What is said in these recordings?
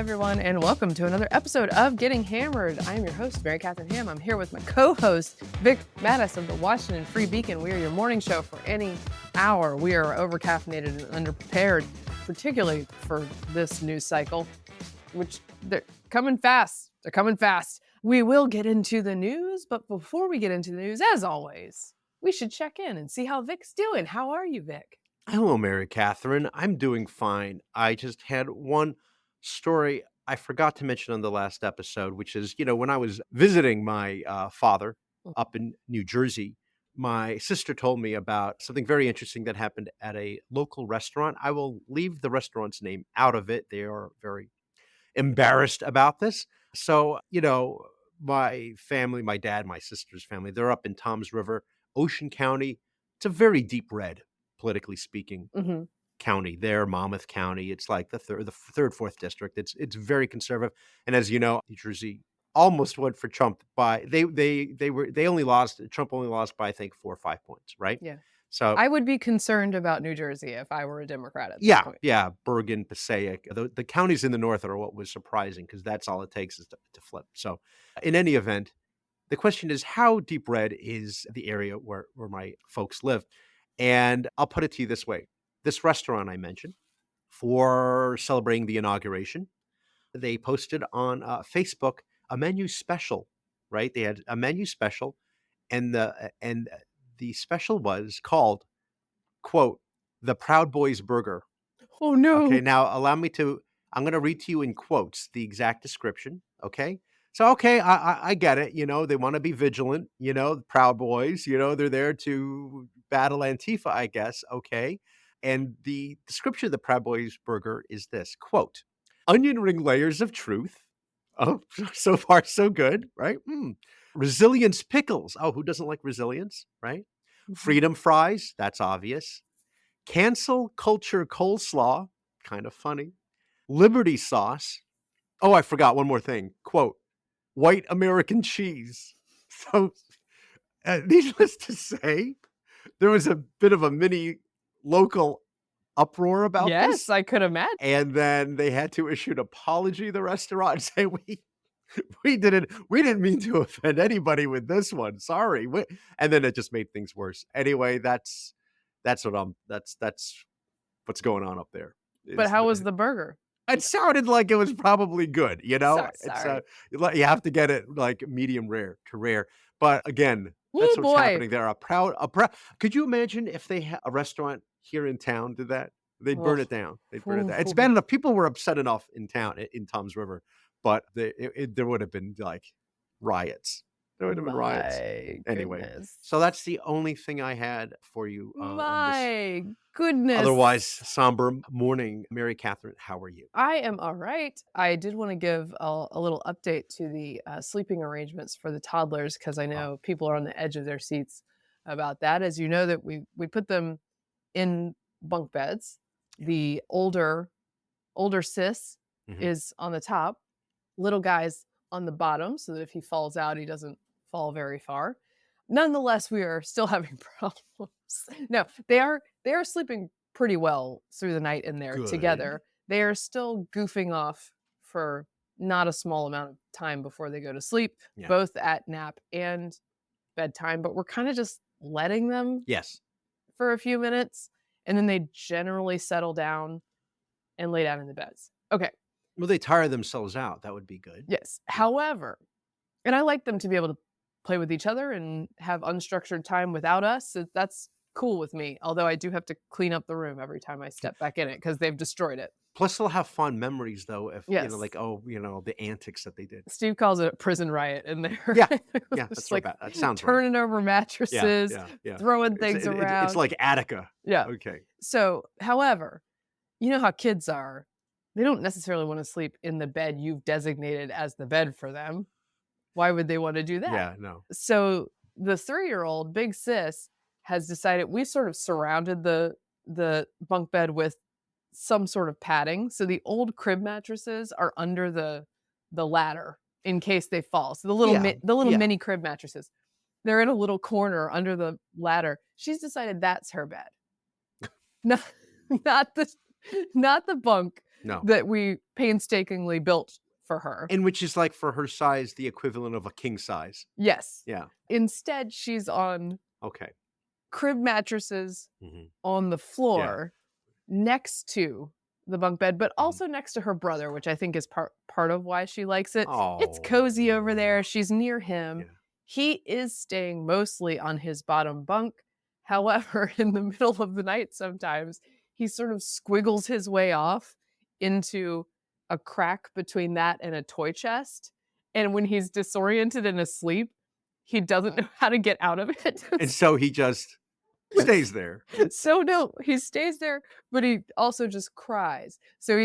everyone, and welcome to another episode of Getting Hammered. I am your host, Mary Katharine Ham. I'm here with my co-host, Vic Mattis of the Washington Free Beacon. We are your morning show for any hour. We are over-caffeinated and underprepared, particularly for this news cycle, which they're coming fast. They're coming fast. We will get into the news, but before we get into the news, as always, we should check in and see how Vic's doing. How are you, Vic? Hello, Mary Catherine. I'm doing fine. I just had one story I forgot to mention on the last episode, which is, when I was visiting my father up in New Jersey, my sister told me about something very interesting that happened at a local restaurant. I will leave the restaurant's name out of it. They are very embarrassed about this. So, my family, my dad, my sister's family, they're up in Toms River, Ocean County. It's a very deep red, politically speaking, county there, Monmouth County. It's like the third, fourth district. It's very conservative. And as you know, New Jersey almost went for Trump by Trump only lost by I think 4 or 5 points, right? Yeah. So I would be concerned about New Jersey if I were a Democrat at this point. Yeah, Bergen, Passaic. The counties in the north are what was surprising because that's all it takes is to flip. So in any event, the question is, how deep red is the area where my folks live? And I'll put it to you this way. This restaurant I mentioned, for celebrating the inauguration, they posted on Facebook a menu special, right? They had a menu special, and the special was called, quote, the Proud Boys Burger. Oh, no. Okay, now I'm going to read to you in quotes the exact description, okay? So, okay, I get it. They want to be vigilant, the Proud Boys, they're there to battle Antifa, I guess, okay? And the description of the Proud Boys Burger is this, quote, onion ring layers of truth. Oh, so far so good, right? Resilience pickles. Oh, who doesn't like resilience, right? Freedom fries, that's obvious. Cancel culture coleslaw, kind of funny. Liberty sauce. Oh, I forgot one more thing. Quote, white American cheese. So, needless to say, there was a bit of a mini local uproar about this. Yes, I could imagine. And then they had to issue an apology to the restaurant and say, we didn't mean to offend anybody with this one. Sorry. And then it just made things worse. Anyway, that's what's going on up there. But how was the burger? It sounded like it was probably good, Sorry. You have to get it like medium rare to rare. But again, that's what's happening there. Could you imagine if they had a restaurant here in town did that? They'd burn it down. It's bad enough. People were upset enough in town in Toms River, but there would have been like riots. There would have been riots. Anyway, goodness. so that's the only thing I had for you. My goodness. Otherwise, somber morning. Mary Catherine, how are you? I am all right. I did want to give a little update to the sleeping arrangements for the toddlers because I know people are on the edge of their seats about that. As you know, that we put them in bunk beds. The older sis is on the top, little guy's on the bottom, so that if he falls out, he doesn't fall very far. Nonetheless, we are still having problems. No, they are sleeping pretty well through the night in there together. They are still goofing off for not a small amount of time before they go to sleep, both at nap and bedtime, but we're kind of just letting them for a few minutes, and then they generally settle down and lay down in the beds. Okay. Well, they tire themselves out. That would be good. Yes. However, and I like them to be able to play with each other and have unstructured time without us. So that's cool with me. Although I do have to clean up the room every time I step back in it because they've destroyed it. Plus, they'll have fun memories, though, if, the antics that they did. Steve calls it a prison riot in there. Yeah, that's like that sounds turning over mattresses, throwing things around. It's like Attica. Yeah. Okay. So, however, you know how kids are. They don't necessarily want to sleep in the bed you've designated as the bed for them. Why would they want to do that? Yeah, no. So the 3-year-old, big sis, has decided we sort of surrounded the bunk bed with some sort of padding. So the old crib mattresses are under the ladder in case they fall. So the little mini crib mattresses, they're in a little corner under the ladder. She's decided that's her bed. Not the bunk No. that we painstakingly built for her. And which is, like, for her size, the equivalent of a king size. Yes. Yeah. Instead, she's on Okay. crib mattresses Mhm. on the Yeah. floor next to the bunk bed, but Mhm. also next to her brother, which I think is part of why she likes it. It's cozy over Oh. there. She's near him. Yeah. He is staying mostly on his bottom bunk. However, in the middle of the night, sometimes he sort of squiggles his way off into a crack between that and a toy chest. And when he's disoriented and asleep, he doesn't know how to get out of it. And so he just stays there. So no, he stays there, but he also just cries. So he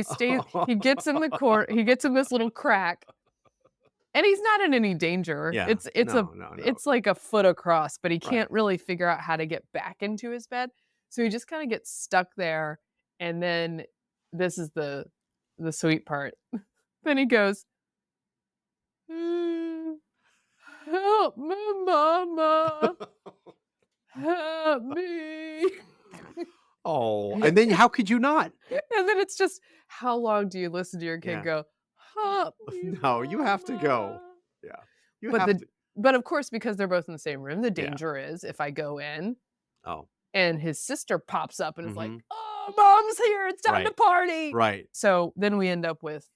gets in the court, he gets in this little crack, and he's not in any danger. Yeah. No, no, no. It's like a foot across, but he Right. can't really figure out how to get back into his bed. So he just kind of gets stuck there, and then this is the sweet part. Then he goes, "Mm, help me, mama, help me." Oh, and then how could you not? And then it's just, how long do you listen to your kid Yeah. go, "Help me, No, you have to go. mama." Yeah. You But have the to. but of course, because they're both in the same room, the Yeah. danger is if I go in Oh. and his sister pops up and is like, Mhm. "Oh, mom's here, it's time to Right. party." Right. So then we end up with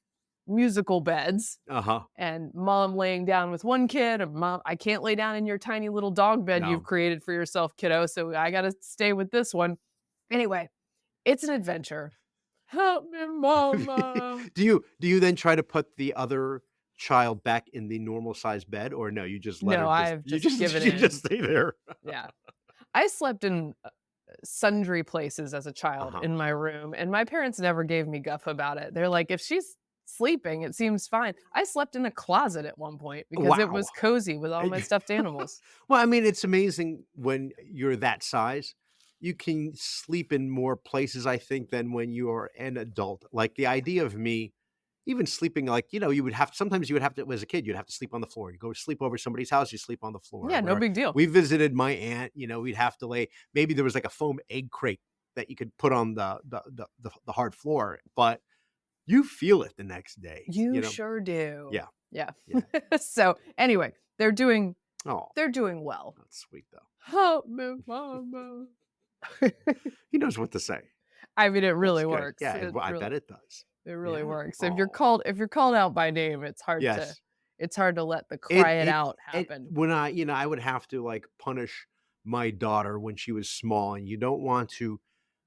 musical beds Uh-huh. and mom laying down with one kid, and mom, "I can't lay down in your tiny little dog bed you've No. created for yourself, kiddo, so I gotta stay with this one." Anyway, it's an adventure. "Help me, mama." Do you then try to put the other child back in the normal sized bed, or no, you just let her No, just I've just given you in. just stay there? Yeah. I slept in, sundry places as a child Uh-huh. in my room, and my parents never gave me guff about it. They're like, "If she's sleeping, it seems fine." I slept in a closet at one point because it Wow. was cozy with all my stuffed animals. Well, I mean, it's amazing when you're that size. You can sleep in more places, I think, than when you are an adult. Like, the idea of me even sleeping, like, you would have sometimes you would have to as a kid, you'd have to sleep on the floor. You go sleep over somebody's house, you sleep on the floor, Yeah, no where big deal. we visited my aunt, we'd have to lay maybe there was like a foam egg crate that you could put on the hard floor, but you feel it the next day, You sure do. Yeah, Yeah. yeah. So, anyway, Oh, they're doing well. that's sweet, though. "Help me, mama." He knows what to say. I mean, it That's really good. works. Yeah, well, I bet it does. It really Yeah. works. Oh, If you're called out by name, yes. it's hard to let the It cry it it out it happen. when I would have to, like, punish my daughter when she was small, and you don't want to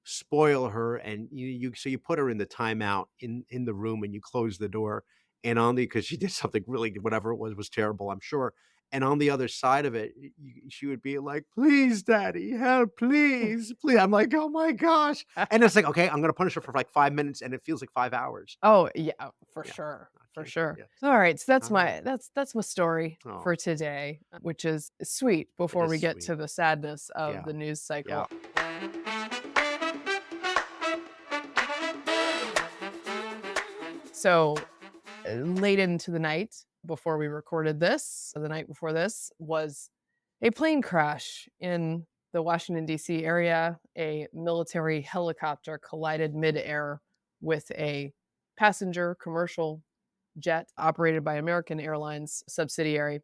spoil her, and you put her in the timeout in the room, and you close the door, and on the because she did something really whatever it was terrible, I'm sure, and on the other side of it, she would be like, "Please, daddy, help, please, please." I'm like, "Oh my gosh," and it's like, "Okay, I'm gonna punish her for, like, 5 minutes," and it feels like 5 hours. Oh, yeah, for Yeah. sure, for Okay. sure. Yes. Alright, so Alright. that's my story Oh, for today, which is sweet it before is we get sweet. to the sadness of Yeah. the news Yeah. cycle. So, late into the night before we recorded this, the night before this, was a plane crash in the Washington, D.C. area. A military helicopter collided midair with a passenger commercial jet operated by American Airlines subsidiary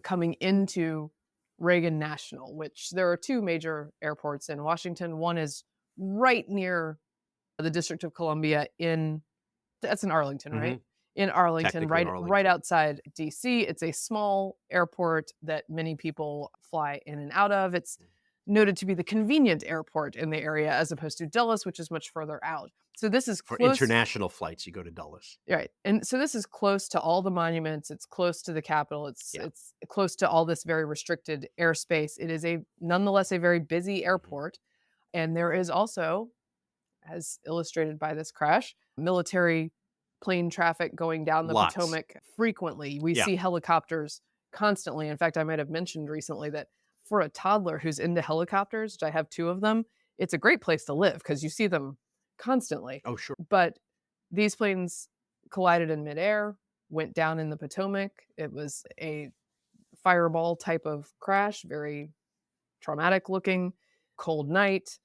coming into Reagan National, which there are two major airports in Washington. One is right near the District of Columbia in that's in Arlington, right? Mhm. In Arlington, Technically right Arlington. outside DC. It's a small airport that many people fly in and out of. It's noted to be the convenient airport in the area as opposed to Dulles, which is much further out. So this is For close. international flights, you go to Dulles. Right. And so this is close to all the monuments. It's close to the Capitol. Yeah. It's close to all this very restricted airspace. It is a nonetheless a very busy Mhm. airport. And there is also, as illustrated by this crash, military plane traffic going down the Lots. Potomac frequently. We Yeah. see helicopters constantly. In fact, I might have mentioned recently that for a toddler who's into helicopters, which I have two of them, it's a great place to live because you see them constantly. Oh, sure. But these planes collided in midair, went down in the Potomac. It was a fireball type of crash, very traumatic looking, cold night,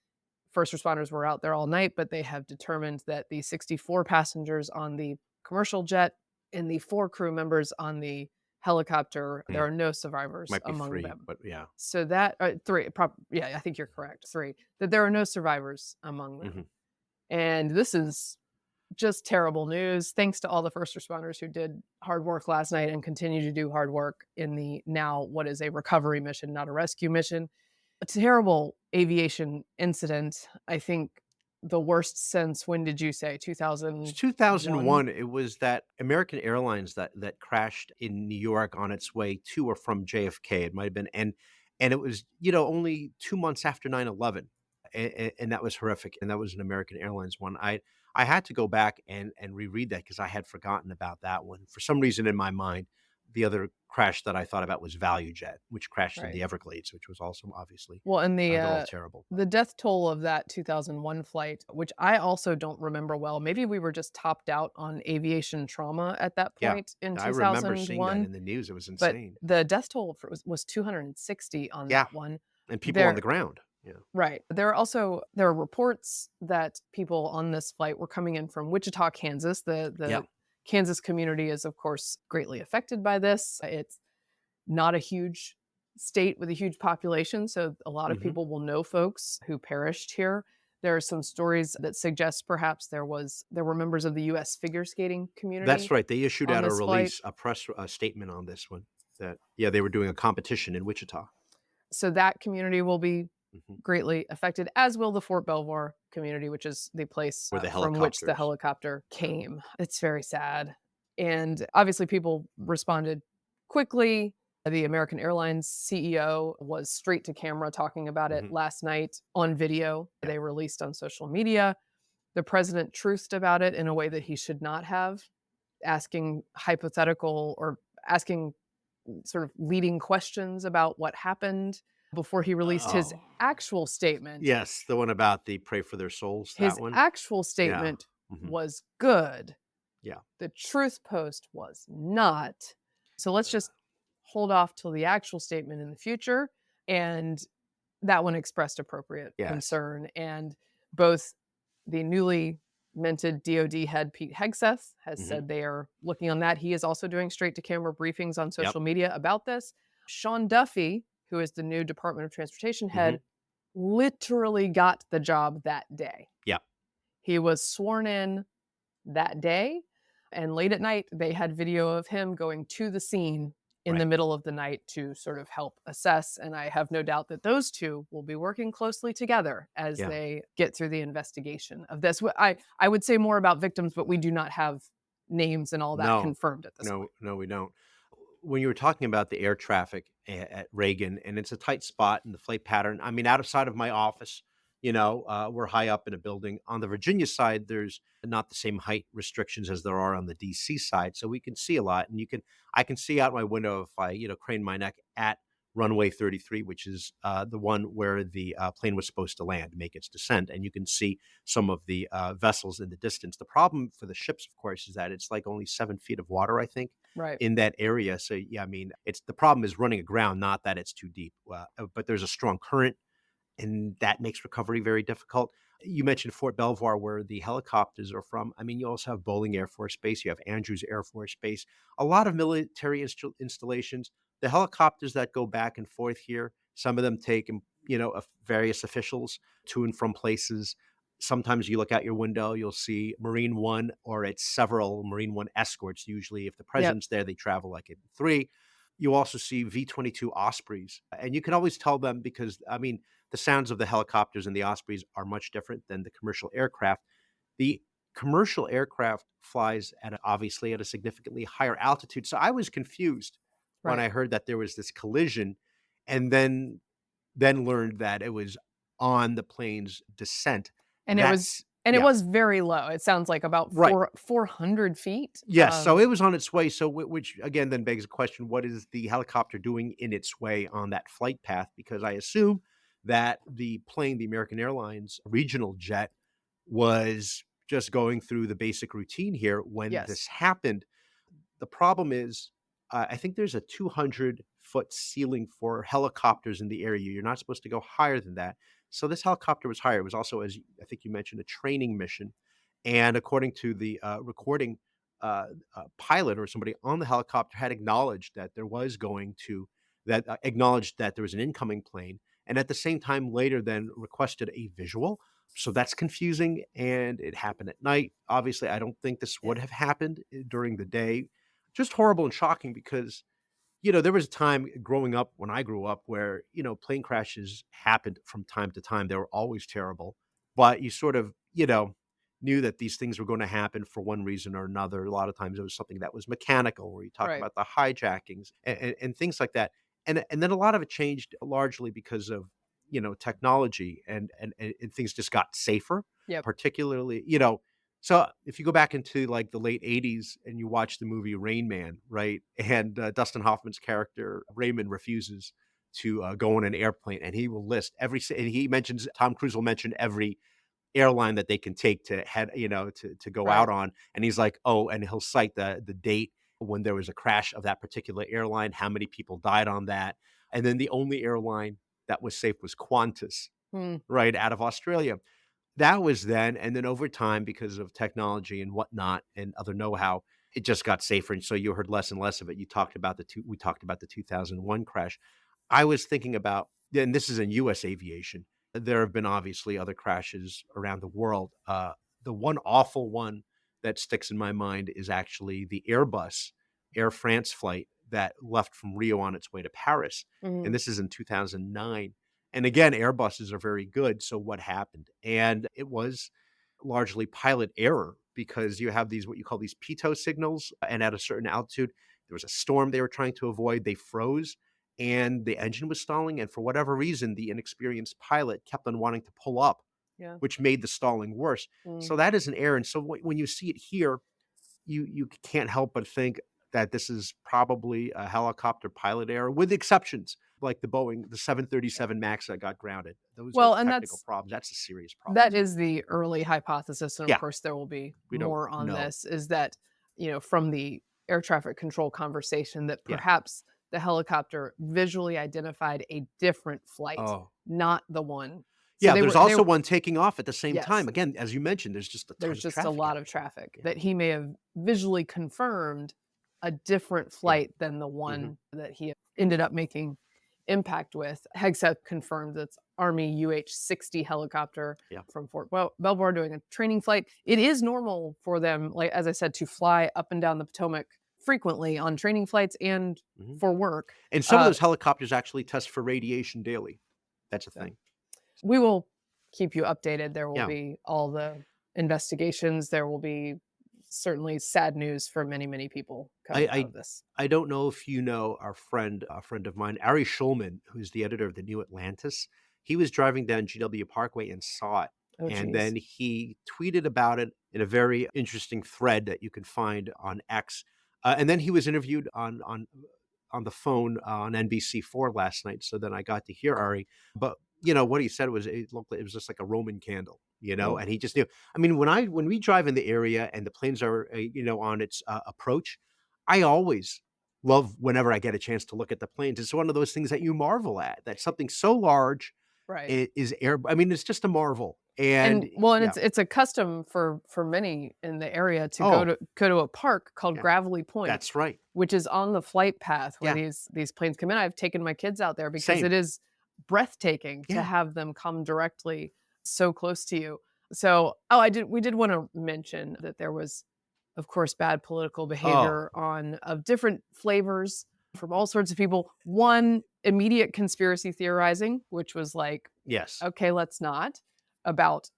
first responders were out there all night, but they have determined that the 64 passengers on the commercial jet and the 4 crew members on the helicopter, there Mm, are no survivors might be among 3, them. but yeah. So that 3, yeah, I think you're correct, 3, that there are no survivors among them. Mhm. And this is just terrible news. Thanks to all the first responders who did hard work last night and continue to do hard work in the now what is a recovery mission, not a rescue mission. A terrible aviation incident. I think the worst since when did you say It's 2001? 2001. It was that American Airlines that crashed in New York on its way to or from JFK. It might have been, and it was, only 2 months after 9/11, and that was horrific, and that was an American Airlines one. I had to go back and reread that because I had forgotten about that one. For some reason in my mind, the other crash that I thought about was ValueJet, which crashed in Right. the Everglades, which was also obviously, Well, and they're all terrible. the death toll of that 2001 flight, which I also don't remember well, maybe we were just topped out on aviation trauma at that Yeah. point in I remember seeing that 2001, in the news. It was but insane. the death toll for was 260 on Yeah. that one. And people on the There ground. Yeah. Right. There are reports that people on this flight were coming in from Wichita, Kansas. Yeah. The Kansas community is, of course, greatly affected by this. It's not a huge state with a huge population, so a lot of Mhm. people will know folks who perished here. There are some stories that suggest perhaps there were members of the US figure skating That's community right, they issued on out a this flight. release, a statement on this one that, yeah, they were doing a competition in Wichita. So that community will be Mhm. greatly affected, as will the Fort Belvoir community, which is the place Where the from which the helicopters. helicopter came. It's very sad. And obviously, people responded quickly. The American Airlines CEO was straight to camera talking about it Mhm. last night on video Yeah. they released on social media. The president truthed about it in a way that he should not have, asking hypothetical or asking sort of leading questions about what happened before he released his Oh. actual statement. Yes, the one about the "Pray for their souls," that His one? actual Yeah. statement Mhm. was good. Yeah. The truth post was not. So let's Uh, just hold off till the actual statement in the future. And that one expressed appropriate yes. concern. And both the newly minted DoD head Pete Hegseth has Mhm. said they are looking on that. He is also doing straight to camera briefings on Yep. social media about this. Sean Duffy, who is the new Department of Transportation Mhm. head, literally got the job that day. Yep. He was sworn in that day, and late at night, they had video of him going to the scene in the Right. middle of the night to sort of help assess. And I have no doubt that those two will be working closely together as Yeah. they get through the investigation of this. I would say more about victims, but we do not have names and all that No. confirmed at this No, point. no, we don't. When you were talking about the air traffic at Reagan, and it's a tight spot in the flight pattern. I mean, outside of my office, we're high up in a building. On the Virginia side, there's not the same height restrictions as there are on the DC side, so we can see a lot. And I can see out my window if I, crane my neck at runway 33, which is the one where the plane was supposed to land, make its descent, and you can see some of the vessels in the distance. The problem for the ships, of course, is that it's like only 7 feet of water, I think, Right. in that area. So yeah, I mean, it's the problem is running aground, not that it's too deep. But there's a strong current, and that makes recovery very difficult. You mentioned Fort Belvoir, where the helicopters are from. I mean, you also have Bolling Air Force Base, you have Andrews Air Force Base, a lot of military installations. The helicopters that go back and forth here, some of them take, various officials to and from places. Sometimes you look out your window, you'll see Marine One, or it's several Marine One escorts. Usually, if the Yep. president's there, they travel like in three. You also see V-22 Ospreys, and you can always tell them because, I mean, the sounds of the helicopters and the Ospreys are much different than the commercial aircraft. The commercial aircraft flies obviously at a significantly higher altitude. So I was confused when Right. I heard that there was this collision, and then learned that it was on the plane's descent. And That's it yeah, was very low. It sounds like about right. 400 feet. Yes, so it was on its way. So which again then begs the question: what is the helicopter doing in its way on that flight path? Because I assume that the plane, the American Airlines regional jet, was just going through the basic routine here when this Yes. happened. The problem is, I think there's a 200-foot ceiling for helicopters in the area. You're not supposed to go higher than that. So this helicopter was hired. It was also, as I think you mentioned, a training mission. And according to the recording, pilot or somebody on the helicopter had acknowledged that there was going to that acknowledged that there was an incoming plane, and at the same time later then requested a visual. So that's confusing, and it happened at night. Obviously, I don't think this would Yeah. have happened during the day. Just horrible and shocking because there was a time growing up when I grew up where, plane crashes happened from time to time. They were always terrible, but you sort of, knew that these things were going to happen for one reason or another. A lot of times it was something that was mechanical, where you talk Right. about the hijackings and things like that. And then a lot of it changed largely because of, technology and things just got safer, Yep. particularly, so if you go back into like the late 80s and you watch the movie Rain Man, right? And Dustin Hoffman's character Raymond refuses to go on an airplane, and he will list and he mentions Tom Cruise will mention every airline that they can take to head, to go out Right. on, and he's like, oh, and he'll cite the date when there was a crash of that particular airline, how many people died on that, and then the only airline that was safe was Qantas, Mm. right out of Australia. That was then, and then over time, because of technology and whatnot and other know-how, it just got safer, and so you heard less and less of it. You talked about we talked about the 2001 crash. I was thinking about, and this is in US aviation. There have been obviously other crashes around the world. The one awful one that sticks in my mind is actually the Airbus Air France flight that left from Rio on its way to Paris, and Mhm. this is in 2009. And again, Airbuses are very good, so what happened? And it was largely pilot error because you have these what you call these pitot signals, and at a certain altitude, there was a storm they were trying to avoid, they froze, and the engine was stalling, and for whatever reason, the inexperienced pilot kept on wanting to pull up, Yeah. which made the stalling worse. Mm. So that is an error, and so when you see it here, you can't help but think that this is probably a helicopter pilot error, with exceptions, like the 737 MAX that got grounded. Those are Well, and technical problems. That's a serious problem that too. is the early hypothesis, and of Yeah, course there will be we don't more on know. this, is that, from the air traffic control conversation that Yeah. perhaps the helicopter visually identified a different flight, Oh. not the one. So Yeah, there's they also were one taking off at the same time. yes, Again, as you mentioned, there's just a ton there's of just a traffic lot out of there. traffic Yeah, that he may have visually confirmed a different yeah. flight than the Mhm. one that he ended up making impact with. Hegseth confirmed it's Army UH-60 helicopter Yeah. from Fort Belvoir doing a training flight. It is normal for them, like as I said, to fly up and down the Potomac frequently on training flights and Mhm. for work. And some of Uh, those helicopters actually test for radiation daily. That's a so thing. we will keep you updated. There will Yeah. be all the investigations. There will be certainly sad news for many, many people I coming out I of this. I don't know if you know our friend a friend of mine, Ari Schulman, who's the editor of the New Atlantis. He was driving down GW Parkway and saw it, Oh, and geez. then he tweeted about it in a very interesting thread that you can find on X. And then he was interviewed on the phone on NBC4 last night, so then I got to hear Ari. But, what he said was it was just like a Roman candle, Oh, and he just knew. I mean, when we drive in the area and the planes are, on its approach, I always love whenever I get a chance to look at the planes. It's one of those things that you marvel at, that something so large right. is air. I mean, it's just a marvel. And And yeah. it's a custom for many in the area to Oh, go to a park called yeah, Gravelly Point, that's right. which is on the flight path where Yeah, these planes come in. I've taken my kids out there because same. it is breathtaking to Yeah. have them come directly so close to you. So, oh, we did wanna mention that there was, of course, bad political Oh, behavior on of different flavors from all sorts of people. One, immediate conspiracy theorizing, which was like, yes. "Okay, let's not," about,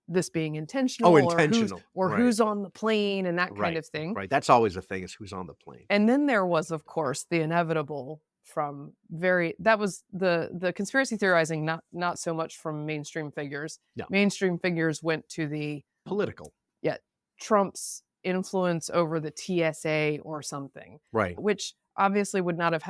this being Oh, intentional intentional. or Right. who's on the plane and that kind Right, of thing. right, that's always the thing is who's on the plane. And then there was, of course, the inevitable from very that was the conspiracy theorizing, not so much from mainstream figures. No, Mainstream figures went to the political. yeah, Trump's influence over the TSA or something, Right. which obviously would not have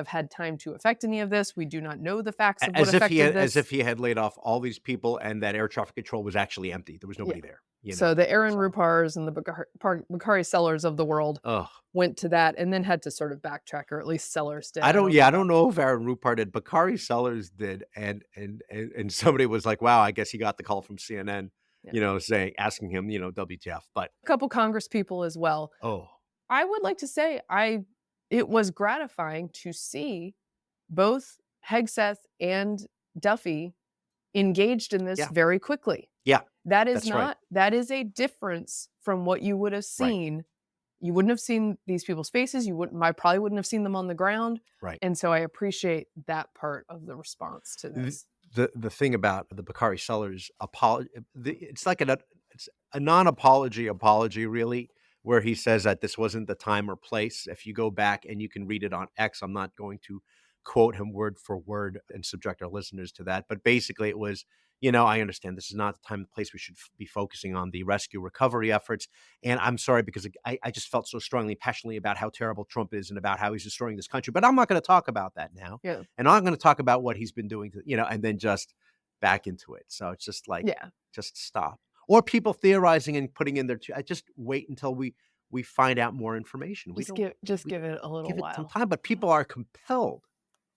had time to affect any of this. We do not know the facts of A what affected as this. if he had laid off all these people and that air traffic control was actually empty, there was Yeah. nobody there. you So know? the Aaron So, Rupars and the Bakari Sellers of the world ugh. went to that and then had to sort of backtrack, or at least Sellers did. I I don't don't know yeah, I about don't know if Aaron Rupart did. Bakari Sellers did, and somebody was like, "Wow, I guess he got the call from CNN," yeah. saying asking him, WTF, but, A couple Congress people as well. oh, I would like to say it was gratifying to see both Hegseth and Duffy engaged in this yeah, very quickly. yeah, That's that's right, not that is a difference from what you would have right, seen. You wouldn't have seen these people's faces, you wouldn't I probably wouldn't have seen them on the ground, right. and so I appreciate that part of the response to The this. the thing about the Bakari Sellers apology, it's like it's a non-apology apology, really, where he says that this wasn't the time or place. If you go back and you can read it on X, I'm not going to quote him word for word and subject our listeners to that, but basically it was, I understand this is not the time and place we should be focusing on the rescue recovery efforts. And I'm sorry because I just felt so strongly, passionately about how terrible Trump is and about how he's destroying this country. But I'm not going to talk about that now. Yeah. And I'm going to talk about what he's been doing to, and then just back into it. So it's just like, Yeah. just stop. Or people theorizing and putting in their, I just wait until we find out more information. We don't, Just we give it a little give it some while. time, but people are compelled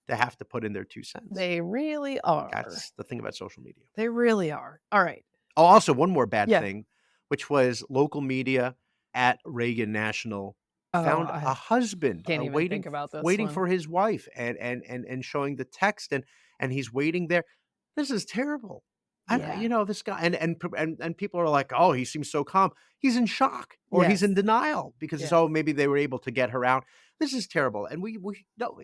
to have to put in their 2 cents. They really are. That's the thing about social media. They really are. Alright. Oh, also one more bad Yeah. thing, which was local media at Reagan National Oh, found a I husband, can't even think about this waiting one. for his wife and showing the text, and he's waiting there. This is terrible. Yeah. This guy, and people are like, "Oh, he seems so calm." He's in shock or he's in Yes. denial because Yeah. oh, maybe they were able to get her out. This is terrible. And we no,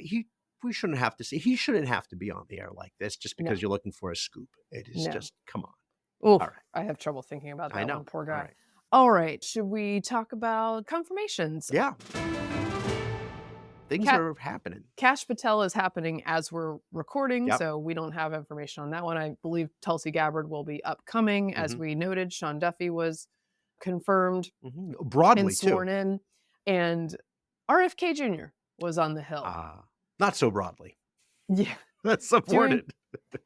we shouldn't have to see. He shouldn't have to be on the air like this just No. because you're looking for a scoop. It is No. just come on. All Oof, right. I have trouble thinking about I that one, know. poor All guy. right. Alright, should we talk about confirmations? Yeah. Things Cat are happening. Kash Patel is happening as we're recording, Yep. so we don't have information on that one. I believe Tulsi Gabbard will be upcoming. As Mhm. we noted, Sean Duffy was confirmed Mhm. and Broadly too. sworn in, and RFK Jr. was on the Hill. Not so broadly. Yeah. Let's support Doing it.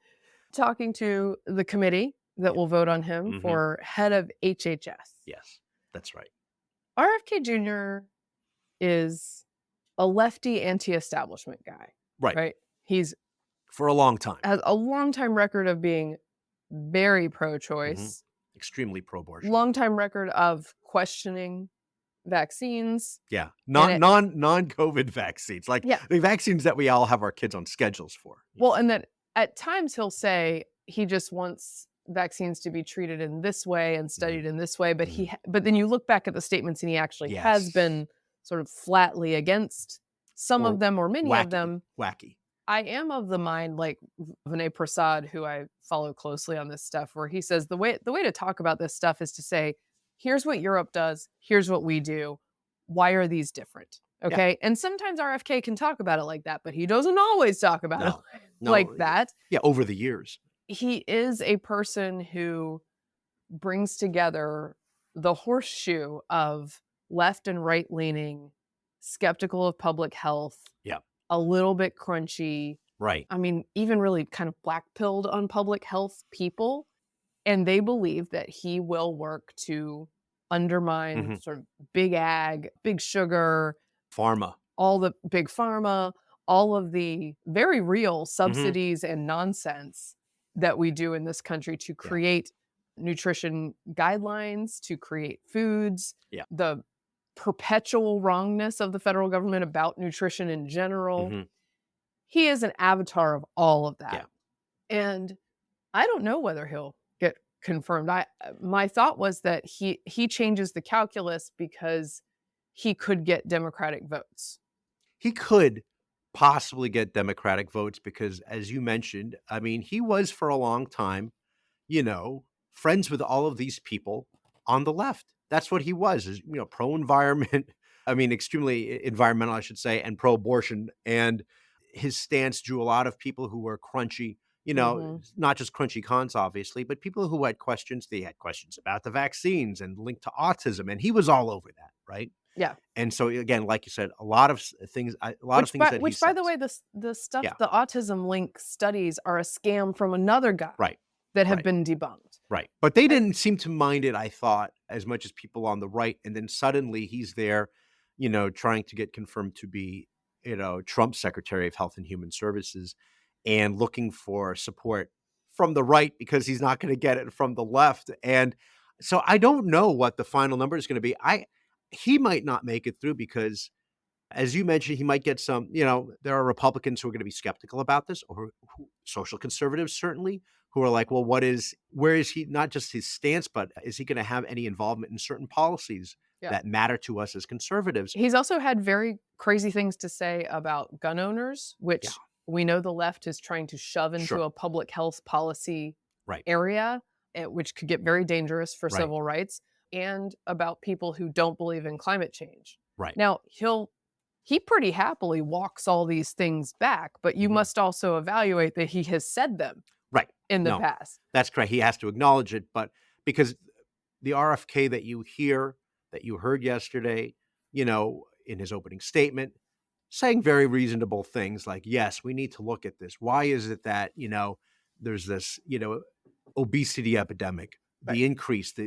talking to the committee that Yeah. will vote on him Mhm. for head of HHS. Yes. That's right. RFK Jr. is a lefty anti-establishment guy, Right. right? He's For a long time. has a long time record of being very Mhm. pro-choice, Extremely pro-abortion. long time record of questioning vaccines, Yeah. and it Non-COVID vaccines, like yeah. the vaccines that we all have our kids on schedules for. Well, and that at times he'll say he just wants vaccines to be treated in this way and Mhm. studied in this way, but Mhm. but then you look back at the statements and he actually has Yes. been sort of flatly against some of Or them or many of wacky. them. Wacky. I am of the mind, like Vinay Prasad, who I follow closely on this stuff, where he says the way to talk about this stuff is to say, here's what Europe does, here's what we do. Why are these different? Yeah. Okay. And sometimes RFK can talk about it like that, but he doesn't always talk about it No. like No. that. Yeah, over the years. He is a person who brings together the horseshoe of left and right leaning, skeptical of public health, Yeah. a little bit crunchy. Right. I mean, even really kind of black pilled on public health people. And they believe that he will work to undermine Mhm. sort of big ag, big sugar, Pharma. all the big pharma, all of the very real Mhm. subsidies and nonsense that we do in this country to Yeah. create nutrition guidelines, to create foods, Yeah. the perpetual wrongness of the federal government about nutrition in general. Mhm. He is an avatar of all of Yeah. that. And I don't know whether he'll get confirmed. My thought was that he changes the calculus because he could get Democratic votes. He could possibly get Democratic votes because, as you mentioned, I mean, he was for a long time, friends with all of these people on the left. That's what he was, is, pro-environment. I mean, extremely environmental, I should say, and pro-abortion. And his stance drew a lot of people who were crunchy, Mhm. not just crunchy cons, obviously, but people who had questions. They had questions about the vaccines and linked to autism. And he was all over that, right? Yeah. And so again, like you said, a lot of things that he Which by the says. way, the stuff Yeah. the autism link studies are a scam from another guy Right. that have Right. been debunked. Right. But they I didn't seem to mind it, I thought, as much as people on the right. And then suddenly he's there, trying to get confirmed to be, Trump's Secretary of Health and Human Services and looking for support from the right because he's not going to get it from the left. And so I don't know what the final number is going to be. He might not make it through because as you mentioned, he might get some, there are Republicans who are going to be skeptical about this, or social conservatives, certainly, who are like, well, where is he, not just his stance, but is he going to have any involvement in certain policies yeah. that matter to us as conservatives? He's also had very crazy things to say about gun owners, Yeah, which we know the left is trying to shove into sure. a public health policy Right, area, which could get very dangerous for right, civil rights, and about people who don't believe in climate change. right. Now, he pretty happily walks all these things back, but you Mhm. must also evaluate that he has said them Right. in the No, past. that's correct. He has to acknowledge it, but because the RFK that you hear, that you heard yesterday, in his opening statement, saying very reasonable things like, yes, we need to look at this. Why is it that, there's this, obesity epidemic, Right.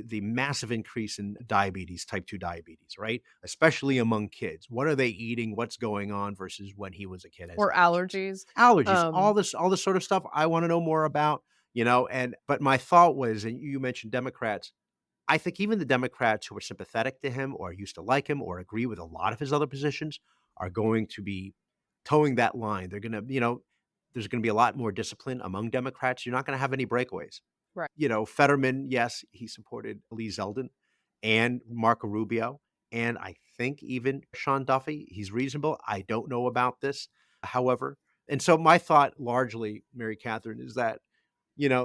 the massive increase in diabetes, type 2 diabetes, right? Especially among kids. What are they eating? What's going on versus when he was a kid as Or allergies. allergies, Um, all this sort of stuff I want to know more about, and but my thought was, and you mentioned Democrats, I think even the Democrats who are sympathetic to him or used to like him or agree with a lot of his other positions are going to be towing that line. They're going to, there's going to be a lot more discipline among Democrats. You're not going to have any breakaways. right. Fetterman, yes, he supported Lee Zeldin and Marco Rubio. And I think even Sean Duffy, he's reasonable. I don't know about this, however. And so my thought largely, Mary Catherine, is that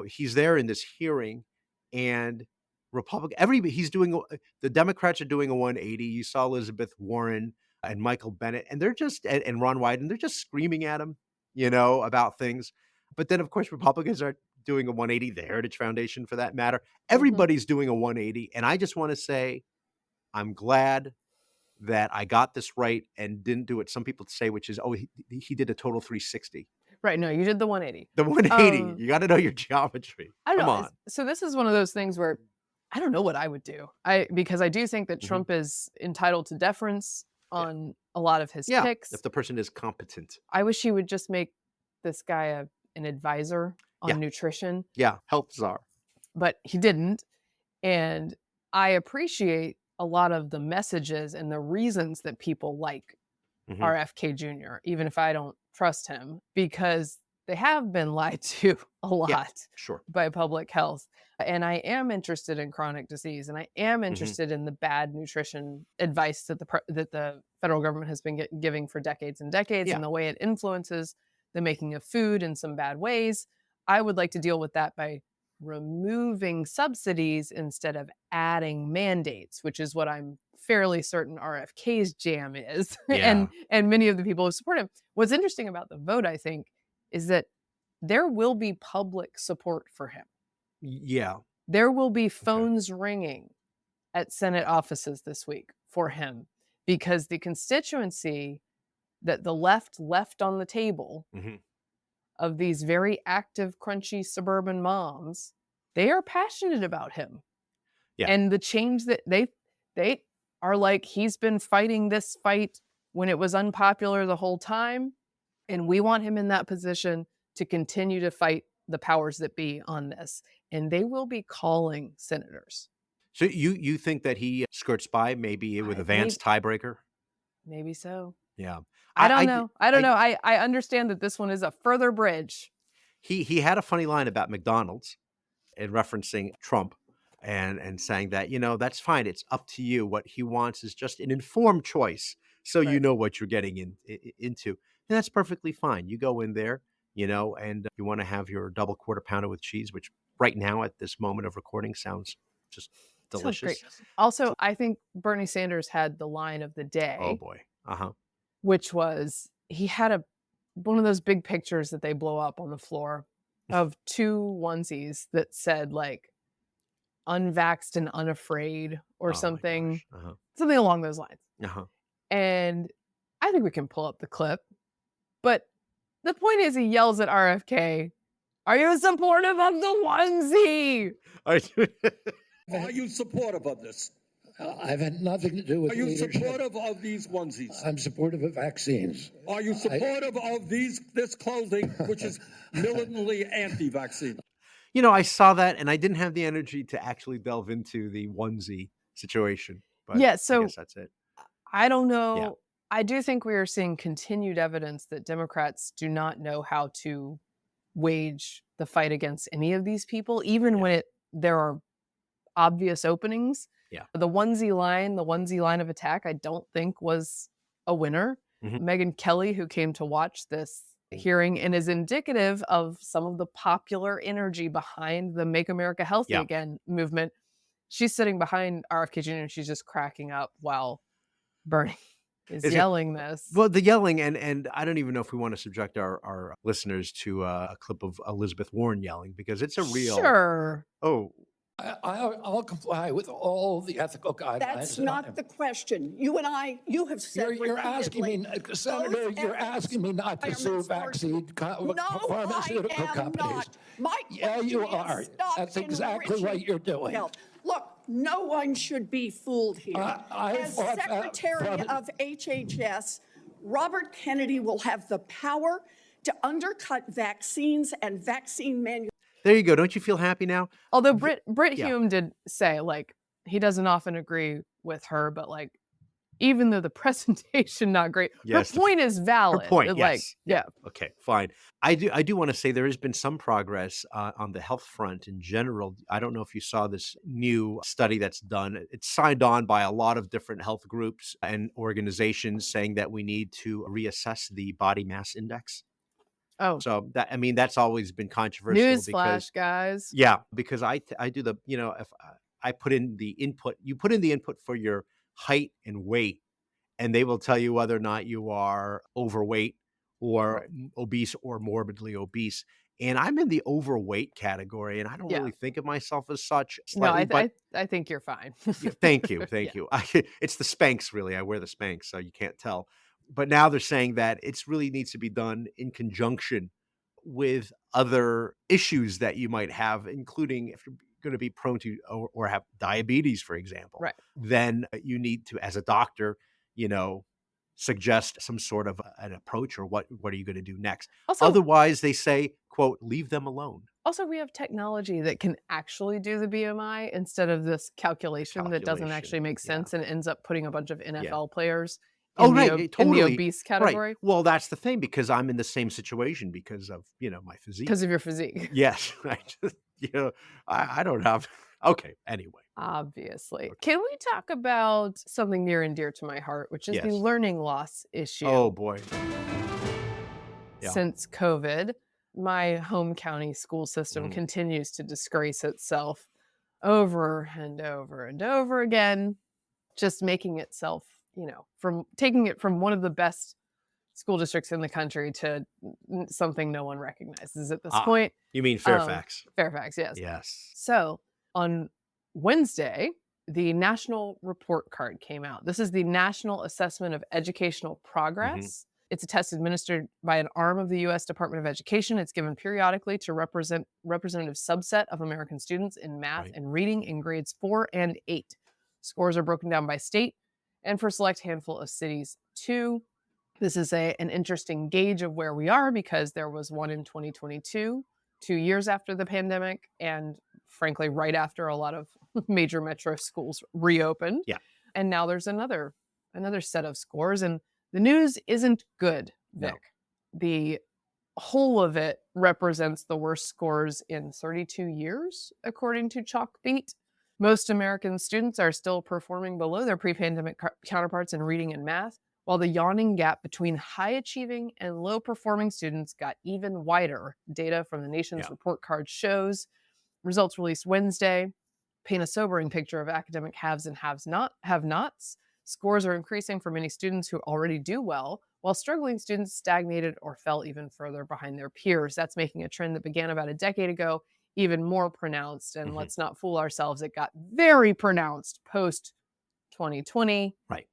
he's there in this hearing and he's doing the Democrats are doing a 180. You saw Elizabeth Warren and Michael Bennet, and they're just and Ron Wyden, they're just screaming at him, about things. But then of course Republicans are doing a 180, the Heritage Foundation for that matter. Mhm. Everybody's doing a 180. And I just want to say I'm glad that I got this right and didn't do what some people say, which is, oh, he did a total 360. Right, no, you did the 180. The 180, Um, you gotta know your geometry. I don't Come know, on. so this is one of those things where I don't know what I would do. Because I do think that Mhm. Trump is entitled to deference Yeah. on a lot of his Yeah, if picks. the person is competent. I wish he would just make this guy an advisor Yeah, on nutrition, yeah, health czar. but he didn't, and I appreciate a lot of the messages and the reasons that people like Mhm. RFK Jr., even if I don't trust him, because they have been lied to a Yeah, lot sure. by public health. And I am interested in chronic disease, and I am Mhm. interested in the bad nutrition advice that that the federal government has been giving for decades and decades, Yeah. and the way it influences the making of food in some bad ways. I would like to deal with that by removing subsidies instead of adding mandates, which is what I'm fairly certain RFK's jam is, Yeah. and many of the people who support him. What's interesting about the vote, I think, is that there will be public support for him. Yeah. There will be Okay. phones ringing at Senate offices this week for him because the constituency that the left on the table Mhm. of these very active, crunchy suburban moms, they are passionate about him. Yeah. And the change that they are like, he's been fighting this fight when it was unpopular the whole time, and we want him in that position to continue to fight the powers that be on this. And they will be calling senators. So you think that he skirts by maybe with a Vance Maybe tiebreaker? maybe so. Yeah. I I don't d know. I don't I know. I understand that this one is a further bridge. he had a funny line about McDonald's in referencing Trump and saying that, that's fine. It's up to you. What he wants is just an informed choice. So you Right. know what you're getting into. And that's perfectly fine. You go in there, and you want to have your double quarter pounder with cheese, which right now at this moment of recording sounds just Sounds great. delicious. Also, I think Bernie Sanders had the line of the Oh day, boy. Uh-huh. which was he had one of those big pictures that they blow up on the floor of two onesies that said like unvaxxed and unafraid or Oh my something, gosh. Uh-huh. something along those lines. Uh-huh. And I think we can pull up the clip. But the point is he yells at RFK Are you supportive of the onesie? Are you Are you supportive of this? I've had nothing to do with Are you leadership. supportive of these onesies? I'm supportive of vaccines. Are you supportive of this clothing, which is militantly anti-vaccine? I saw that and I didn't have the energy to actually delve into the onesie situation, but Yeah, I so guess that's it. I don't Yeah. know. I do think we are seeing continued evidence that Democrats do not know how to wage the fight against any of these people, even Yeah. when there are obvious openings. Yeah. The onesie line of attack, I don't think was a winner. Mhm. Megyn Kelly, who came to watch this hearing and is indicative of some of the popular energy behind the Make America Healthy Yeah. Again movement. She's sitting behind RFK Jr. and she's just cracking up while Bernie is Is it yelling this. well, the yelling and I don't even know if we wanna subject our listeners to a clip of Elizabeth Warren yelling because it's a real Sure. oh, I'll comply with all the ethical guidelines. That's not the question. You have said You're asking me, repeatedly, Senator, those you're asking me not to sue requirements No, pharmaceutical I am companies. not. My Yeah, you question are. is stop That's exactly what enriching you're doing. health. Look, no one should be fooled here. As Secretary of HHS, Robert Kennedy will have the power to undercut vaccines and vaccine manufacturers. there you go. Don't you feel happy now? Although Brit yeah. Hume did say, like, he doesn't often agree with her, but, like, even though the presentation not great, Yes, her point is valid. Her point, Like, yes. yeah. Okay, fine. I do wanna say there has been some progress, on the health front in general. I don't know if you saw this new study that's done. It's signed on by a lot of different health groups and organizations saying that we need to reassess the body mass index. Oh, So that's always been controversial because newsflash, guys. yeah, because I do the if I put in the input, you put in the input for your height and weight, and they will tell you whether or not you are overweight or Right. obese or morbidly obese. And I'm in the overweight category, and I don't Yeah. really think of myself as such No, slightly, but I think you're fine. yeah, thank you, Yeah. thank you. It's the Spanx, really. I wear the Spanx, so you can't tell. But now they're saying that it's really needs to be done in conjunction with other issues that you might have, including if you're going to be prone to or have diabetes, for example, Right. then you need to, as a doctor, you know, suggest some sort of an approach or what are you going to do next? Also Otherwise, they say, quote, leave them alone. also, we have technology that can actually do the BMI instead of this calculation that doesn't actually Calculation. make Yeah. sense and ends up putting a bunch of Yeah. NFL players Oh, in the right. in the Totally. obese Right. category Well, that's the thing because I'm in the same situation because of, my physique. because of your physique. Yes. I just, I don't have. Okay. Anyway. Obviously. Can we talk about something near and dear to my heart, which is the Yes. learning loss issue? Oh, boy. Yeah. Since COVID, my home county school system Mhm. continues to disgrace itself over and over and over again, just making itself, from taking it from one of the best school districts in the country to something no one recognizes at this point. You mean Um, Fairfax? Fairfax, yes. Yes. So on Wednesday, the national report card came out. This is the National Assessment of Educational Progress. It's a test administered by an arm of the U.S. Department of Education. It's given periodically to representative subset of American students in math Right. and reading in grades 4 and 8. Scores are broken down by state and for a select handful of cities too. This is an interesting gauge of where we are because there was one in 2022, 2 years after the pandemic, and frankly, right after a lot of major metro schools reopened. Yeah. And now there's another set of scores, and the news isn't good, No. Vic. The whole of it represents the worst scores in 32 years, according to Chalkbeat. Most American students are still performing below their pre-pandemic counterparts in reading and math, while the yawning gap between high-achieving and low-performing students got even wider. Data from the nation's Yeah. report card shows. Results released Wednesday paint a sobering picture of academic haves and have-nots. Scores are increasing for many students who already do well, while struggling students stagnated or fell even further behind their peers. That's making a trend that began about a decade ago even more pronounced. And let's not fool ourselves, it got very pronounced post 2020. Right.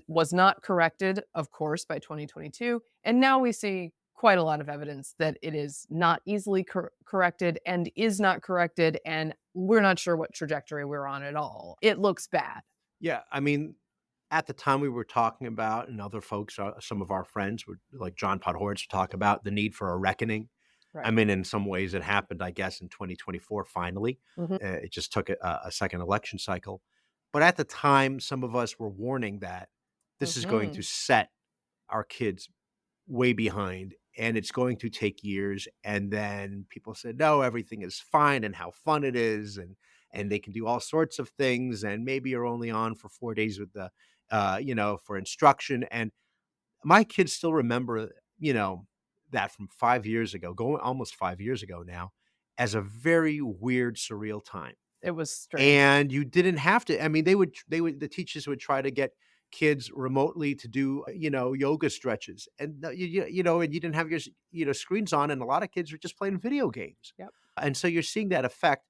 Was not corrected, of course, by 2022. And now we see quite a lot of evidence that it is not easily corrected and is not corrected, and we're not sure what trajectory we're on at all. It looks bad. Yeah, I mean, at the time we were talking about, and other folks, some of our friends would like John Podhoretz talk about the need for a reckoning. I Right. mean, in some ways it happened, I guess, in 2024, finally. Mhm. It just took a second election cycle. But at the time, some of us were warning that this is going to Mhm. set our kids way behind and it's going to take years. And then people said, no, everything is fine and how fun it is. And they can do all sorts of things. And maybe you're only on for 4 days with the, for instruction. And my kids still remember, that from 5 years ago, going almost 5 years ago now, as a very weird, surreal time. It was strange. And you didn't have to. I mean, the teachers would try to get kids remotely to do, yoga stretches. And, and you didn't have your, screens on. And a lot of kids were just playing video games. Yep. And so you're seeing that effect.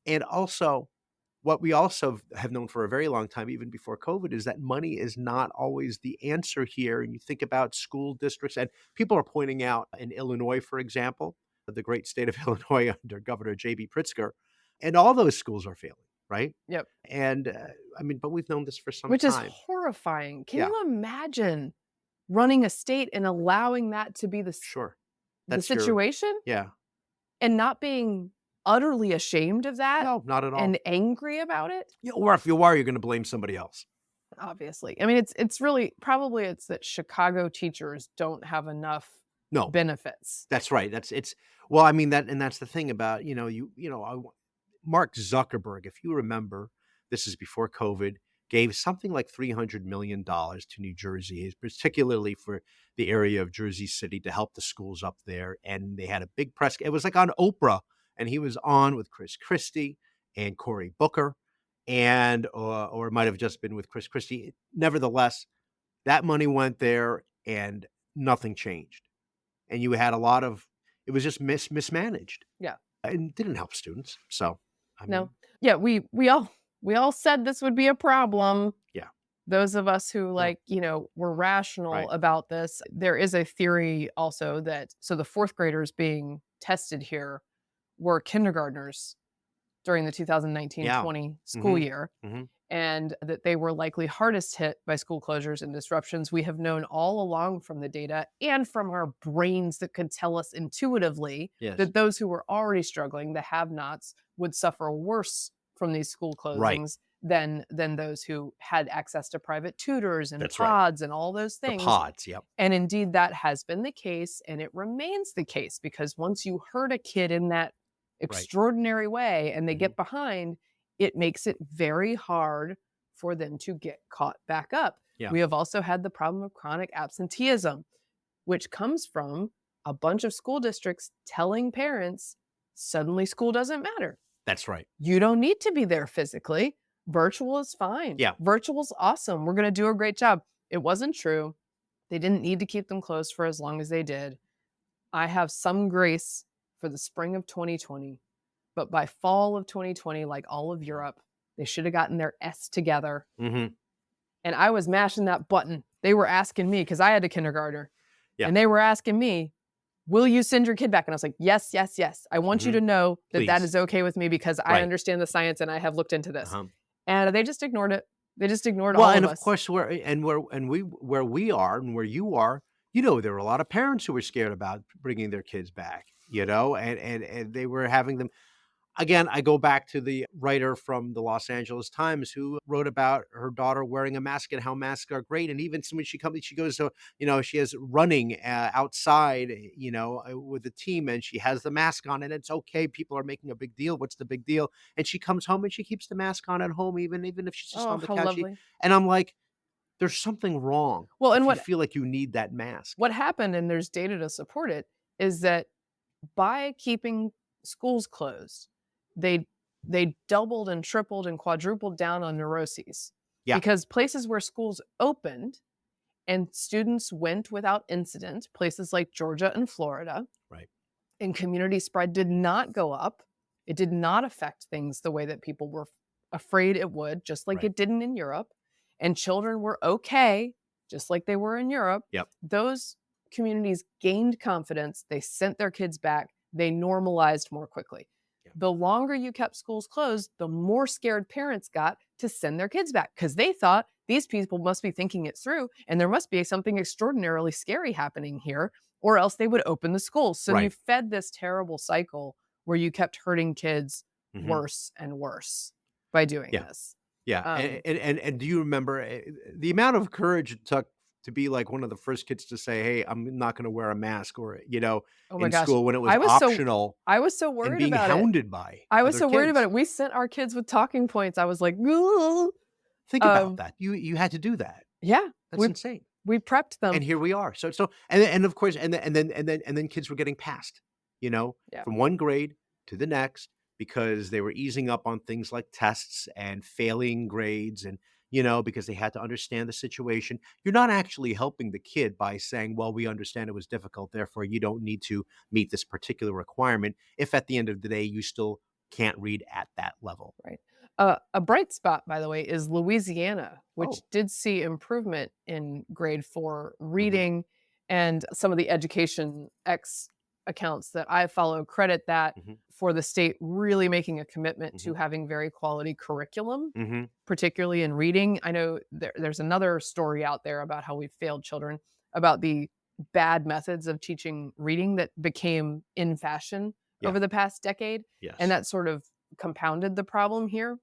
And also, what we also have known for a very long time, even before COVID, is that money is not always the answer here. And you think about school districts, and people are pointing out in Illinois, for example, the great state of Illinois under Governor J.B. Pritzker, and all those schools are failing, right? Yep. And I mean, but we've known this for some Which is time. horrifying. Can Yeah, you imagine running a state and allowing that to be sure. the That's your, situation yeah. and not being utterly ashamed of that No, not at all. and angry about it? Yeah, or if you are, you're going to blame somebody else. Obviously. I mean, it's really probably it's that Chicago teachers don't have enough No, benefits. that's right. Well, I mean, that's the thing about, Mark Zuckerberg, if you remember, this is before COVID, gave something like $300 million to New Jersey, particularly for the area of Jersey City to help the schools up there. And they had a big press. It was like on Oprah, and he was on with Chris Christie and Cory Booker, and or it might have just been with Chris Christie. Nevertheless, that money went there and nothing changed. And you had a lot of, it was just mismanaged. Yeah. And didn't help students. So, I No. mean, Yeah, we all said this would be a problem. yeah. Those of us who Yeah. were rational Right. about this. There is a theory also that so the fourth graders being tested here were kindergartners during the 2019-20 school Mhm. year, Mhm. and that they were likely hardest hit by school closures and disruptions. We have known all along from the data and from our brains that could tell us intuitively Yes. that those who were already struggling, the have-nots, would suffer worse from these school Right. closings than those who had access to private tutors and That's right. pods and all those The things. pods, yep. And indeed, that has been the case, and it remains the case because once you hurt a kid in that extraordinary way and they Mhm. get behind, it makes it very hard for them to get caught back up. Yeah. We have also had the problem of chronic absenteeism, which comes from a bunch of school districts telling parents, suddenly school doesn't matter. That's right. You don't need to be there physically. Virtual is fine. Yeah. Virtual's awesome. We're going to do a great job. It wasn't true. They didn't need to keep them closed for as long as they did. I have some grace for the spring of 2020, but by fall of 2020, like all of Europe, they should have gotten their S together. Mhm. And I was mashing that button. They were asking me, because I had a kindergartner, Yeah. and they were asking me, will you send your kid back? And I was like, yes, yes, yes. I want you to know that that Please. is okay with me because I Right. understand the science and I have looked into this. Uh-huh. And they just ignored it. They just ignored Well, all and of of us. course, where we are and where you are, there were a lot of parents who were scared about bringing their kids back, and they were having them. Again, I go back to the writer from the Los Angeles Times who wrote about her daughter wearing a mask and how masks are great. And even when she goes to, she has running outside, with the team and she has the mask on and it's okay. People are making a big deal. What's the big deal? And she comes home and she keeps the mask on at home, even if she's just Oh, on the how couch. lovely. And I'm like, there's something wrong. Well, and if what you feel like you need that mask. what happened, and there's data to support it, is that by keeping schools closed, they doubled and tripled and quadrupled down on neuroses. Yeah. Because places where schools opened and students went without incident, places like Georgia and Florida, Right. and community spread did not go up. It did not affect things the way that people were afraid it would, just like Right. it didn't in Europe. And children were okay, just like they were in Europe. Yep. Those communities gained confidence, they sent their kids back, they normalized more quickly. Yeah. The longer you kept schools closed, the more scared parents got to send their kids back because they thought these people must be thinking it through and there must be something extraordinarily scary happening here, or else they would open the schools. So you Right. fed this terrible cycle where you kept hurting kids Mhm. worse and worse by doing Yeah. this. Yeah, Um, and do you remember, the amount of courage it took to be, like, one of the first kids to say, "Hey, I'm not gonna wear a mask," or, oh my in gosh, school when it was I was so optional I was so and worried being about it. hounded by I was other so worried about kids. it. We sent our kids with talking points. I was like, "Ooh." Think about um, that. You had to do that. yeah, That's we insane. we prepped them. And here we are. So and of course, and then kids were getting passed, Yeah. from one grade to the next because they were easing up on things like tests and failing grades and, because they had to understand the situation. You're not actually helping the kid by saying, "Well, we understand it was difficult, therefore you don't need to meet this particular requirement," if at the end of the day you still can't read at that level. Right. A bright spot, by the way, is Louisiana, which Oh. did see improvement in grade 4 Mhm. reading, and some of the Education X accounts that I follow credit that Mhm. for the state really making a commitment to Mhm. having very quality curriculum, Mhm. particularly in reading. I know there's another story out there about how we failed children, about the bad methods of teaching reading that became in fashion Yeah. over the past decade, and Yes. that sort of compounded the problem here.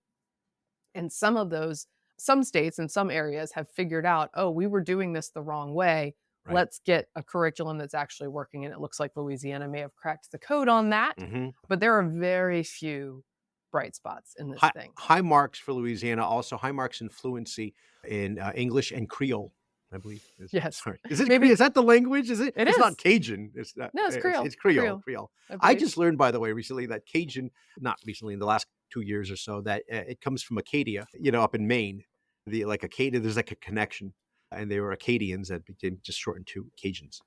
And some states and some areas have figured out, oh, we were doing this the wrong way. Right. Let's get a curriculum that's actually working. And it looks like Louisiana may have cracked the code on that. Mhm. But there are very few bright spots in this thing. High marks for Louisiana, also high marks in fluency in, English and Creole, I believe is Yes. sorry. Is it Cre Maybe is that the language? Is it? it It's not is. Cajun. It's not, No, it's Creole. it's Creole, Creole, Creole. I I believe. just learned, by the way, recently that Cajun, not recently, in the last 2 years or so, that, it comes from Acadia, up in Maine. Like, Acadia, there's, like, a connection, and they were Acadians that became just shortened to Cajuns.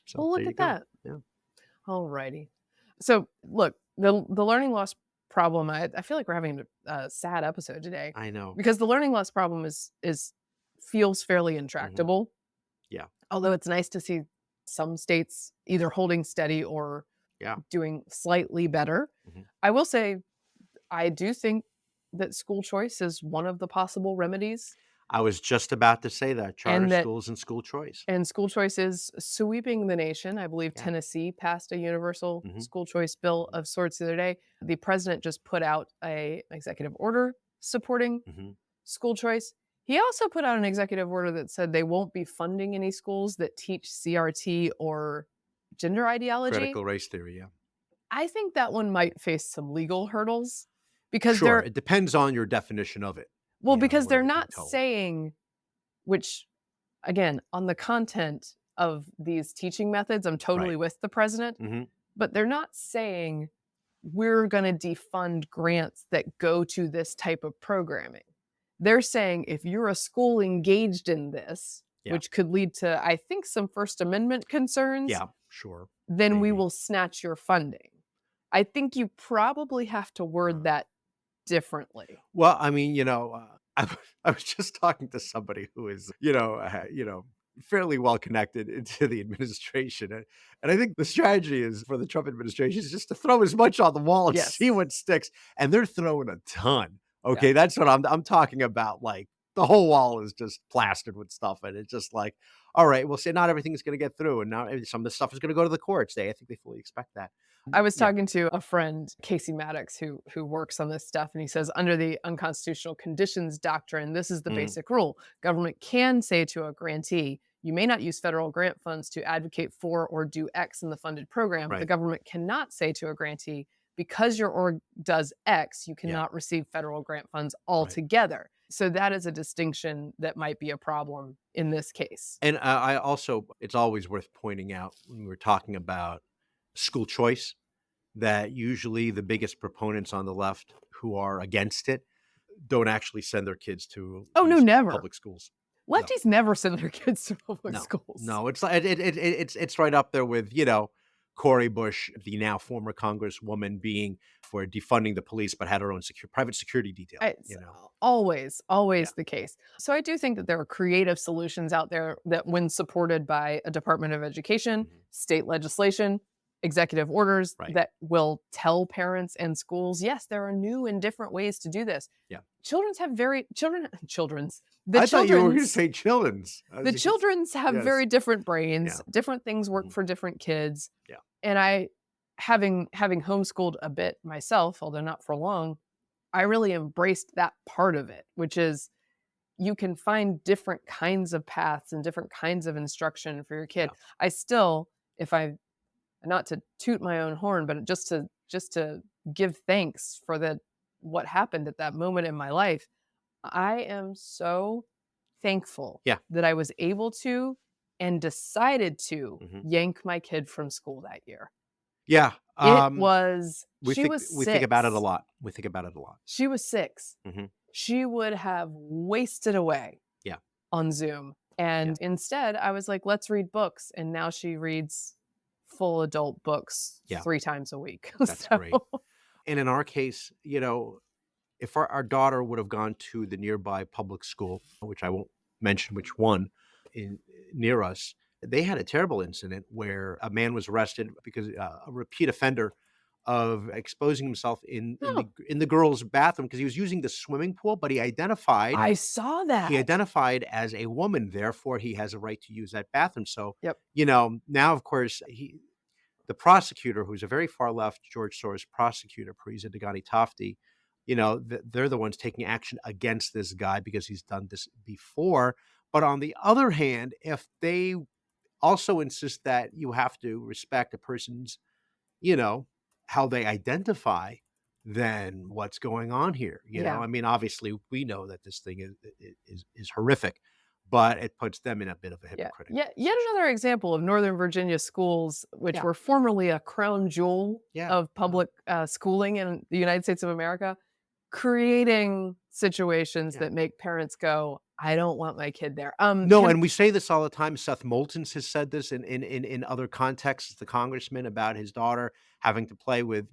So, Well, there look you at go. that. Yeah, All righty. So, look, the learning loss problem, I feel like we're having a sad episode today I know. because the learning loss problem is feels fairly Mhm. intractable. Yeah, Although it's nice to see some states either holding steady or yeah. doing slightly better. Mhm. I will say I do think that school choice is one of the possible remedies, I was just about to say that, charter and that schools and school choice. and school choice is sweeping the nation. I believe Yeah. Tennessee passed a universal Mhm. school choice bill Mhm. of sorts the other day. The president just put out an executive order supporting Mhm. school choice. He also put out an executive order that said they won't be funding any schools that teach CRT or gender ideology. Critical race theory, yeah. I think that one might face some legal hurdles because Sure, they're it depends on your definition of it, because what they're are being not told. saying, which again, on the content of these teaching methods, I'm totally Right. with the president, Mhm. but they're not saying we're going to defund grants that go to this type of programming. They're saying if you're a school engaged in this, Yeah. which could lead to, I think, some First Amendment concerns, Yeah, sure, then we maybe. will snatch your funding. I think you probably have to word Uh, that differently. well, I mean, I was just talking to somebody who is, fairly well connected into the administration, and I think the strategy is for the Trump administration is just to throw as much on the wall and Yes. see what sticks, and they're throwing a ton. Yeah. Okay, that's what I'm talking about. Like, the whole wall is just plastered with stuff, and it's just like, all right, well, say not everything is going to get through, and now some of the stuff is going to go to the courts. I think they fully expect that. I was Yeah. talking to a friend, Casey Maddox, who works on this stuff, and he says under the unconstitutional conditions doctrine, this is the Mhm. basic rule. Government can say to a grantee, you may not use federal grant funds to advocate for or do X in the funded program. The Right. government cannot say to a grantee, because your org does X, you Yeah. cannot receive federal grant funds Right. altogether. So that is a distinction that might be a problem in this case. And I also, it's always worth pointing out when we're talking about school choice that usually the biggest proponents on the left who are against it don't actually send their kids to Oh, no, these never. public schools. No, Lefties never send their kids to public no, schools. no. It's like it's right up there with Cori Bush, the now former congresswoman, being for defunding the police, but had her own private security detail, It's always, Yeah. always the case. So I do think that there are creative solutions out there that, when supported by a Department of Education, Mhm. state legislation, executive orders Right. that will tell parents and schools, yes, there are new and different ways to do this. Yeah. Children's have very children's the I thought you were going to children's say children's. the children's have Yes. very different brains. Yeah. Different things work Mhm. for different kids. Yeah. And I, having homeschooled a bit myself, although not for long, I really embraced that part of it, which is you can find different kinds of paths and different kinds of instruction for your kid. Yeah. I still, if I, not to toot my own horn, but just to give thanks for what happened at that moment in my life, I am so thankful Yeah. that I was able to and decided to Mhm. yank my kid from school that year. Yeah. She was We think about it a 6. lot. We think about it a lot. She was 6. Mhm. She would have wasted away Yeah. on Zoom. And instead, I was like, let's read books. And now she reads full adult books Yeah. 3 times a week. That's great. And in our case, if our daughter would have gone to the nearby public school, which I won't mention which one, near us, they had a terrible incident where a man was arrested because a repeat offender of exposing himself in the girls' bathroom because he was using the swimming pool, but I saw that. he identified as a woman, therefore he has a right to use that bathroom. So, Yep. now of course the prosecutor, who's a very far left George Soros prosecutor, Parisa Dagani Tofty, they're the ones taking action against this guy because he's done this before. But on the other hand, if they also insist that you have to respect a person's, how they identify, then what's going on here? Yeah. I mean, obviously we know that this thing is horrific, but it puts them in a bit of a hypocritical Yet position. another example of Northern Virginia schools, which Yeah. were formerly a crown jewel Yeah. of public schooling in the United States of America, creating situations Yeah. that make parents go, I don't want my kid there. No, and we say this all the time. Seth Moulton has said this in other contexts, the congressman, about his daughter having to play with,